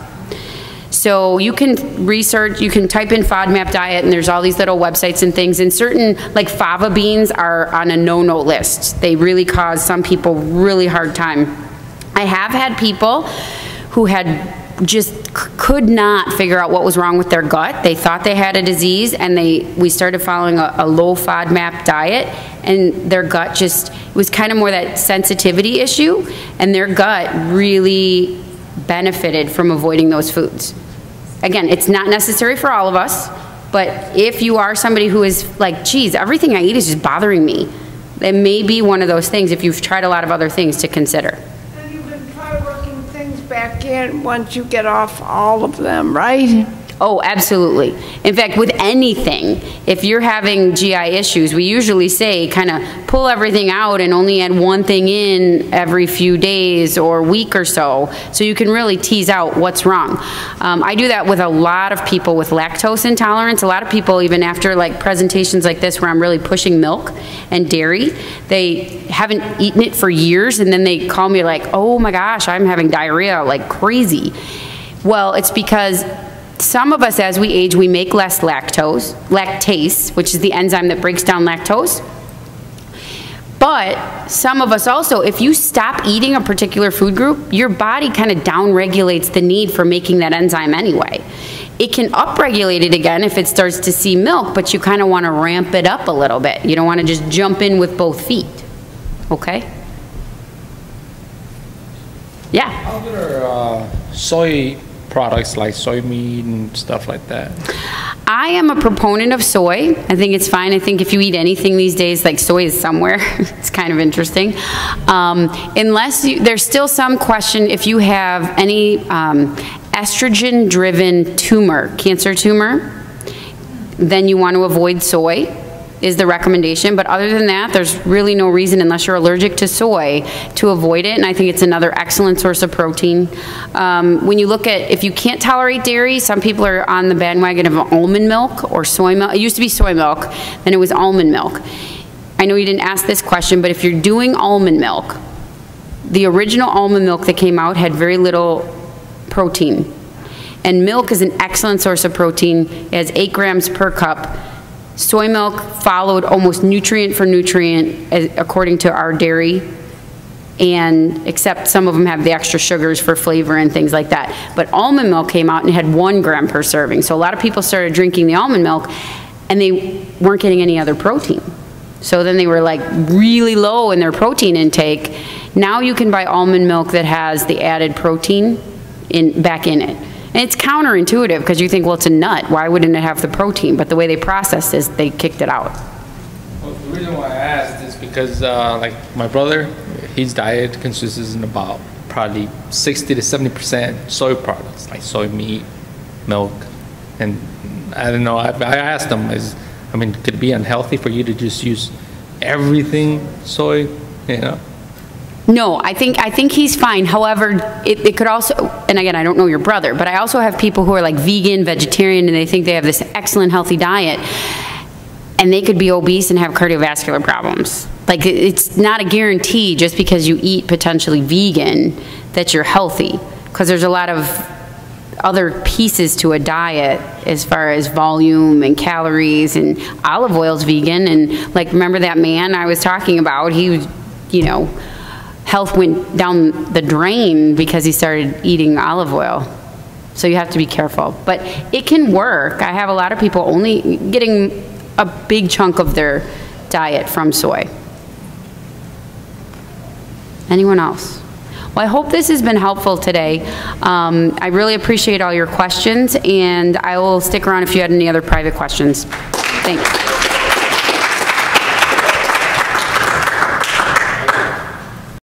So you can research, you can type in FODMAP diet, and there's all these little websites and things, and certain, like fava beans are on a no-no list. They really cause some people really hard time. I have had people who had just could not figure out what was wrong with their gut. They thought they had a disease, and we started following a low FODMAP diet, and their gut just, it was kind of more that sensitivity issue, and their gut really benefited from avoiding those foods. Again, it's not necessary for all of us, but if you are somebody who is like, geez, everything I eat is just bothering me, it may be one of those things if you've tried a lot of other things to consider. And you can try working things back in once you get off all of them, right? Oh, absolutely. In fact, with anything, if you're having GI issues, we usually say kind of pull everything out and only add one thing in every few days or week or so you can really tease out what's wrong. I do that with a lot of people with lactose intolerance. A lot of people, even after like presentations like this where I'm really pushing milk and dairy, they haven't eaten it for years, and then they call me like, oh my gosh, I'm having diarrhea like crazy. Well, it's because some of us, as we age, we make less lactase, which is the enzyme that breaks down lactose. But some of us also, if you stop eating a particular food group, your body kind of downregulates the need for making that enzyme anyway. It can upregulate it again if it starts to see milk, but you kind of want to ramp it up a little bit. You don't want to just jump in with both feet. Okay? Yeah? How good are soy products like soy meat and stuff like that? I am a proponent of soy. I think it's fine. I think if you eat anything these days, like soy is somewhere. It's kind of interesting. Unless there's still some question if you have any estrogen-driven tumor, cancer tumor, then you want to avoid soy is the recommendation. But other than that, there's really no reason, unless you're allergic to soy, to avoid it. And I think it's another excellent source of protein. When you look at, if you can't tolerate dairy, some people are on the bandwagon of almond milk or soy milk. It used to be soy milk, then it was almond milk. I know you didn't ask this question, but if you're doing almond milk, the original almond milk that came out had very little protein. And milk is an excellent source of protein. It has 8 grams per cup. Soy milk followed almost nutrient for nutrient according to our dairy, and except some of them have the extra sugars for flavor and things like that. But almond milk came out and it had 1 gram per serving. So a lot of people started drinking the almond milk and they weren't getting any other protein. So then they were like really low in their protein intake. Now you can buy almond milk that has the added protein back in it. And it's counterintuitive because you think, well, it's a nut. Why wouldn't it have the protein? But the way they processed is they kicked it out. Well, the reason why I asked is because, like my brother, his diet consists in about probably 60 to 70% soy products, like soy meat, milk, and I don't know. I asked him, I mean, could it be unhealthy for you to just use everything soy? You know. No, I think he's fine. However, it could also, and again, I don't know your brother, but I also have people who are like vegan, vegetarian, and they think they have this excellent healthy diet, and they could be obese and have cardiovascular problems. Like, it's not a guarantee just because you eat potentially vegan that you're healthy, because there's a lot of other pieces to a diet as far as volume and calories, and olive oil's vegan, and like, remember that man I was talking about, he was, you know, health went down the drain because he started eating olive oil. So you have to be careful. But it can work. I have a lot of people only getting a big chunk of their diet from soy. Anyone else? Well, I hope this has been helpful today. I really appreciate all your questions, and I will stick around if you had any other private questions. Thanks.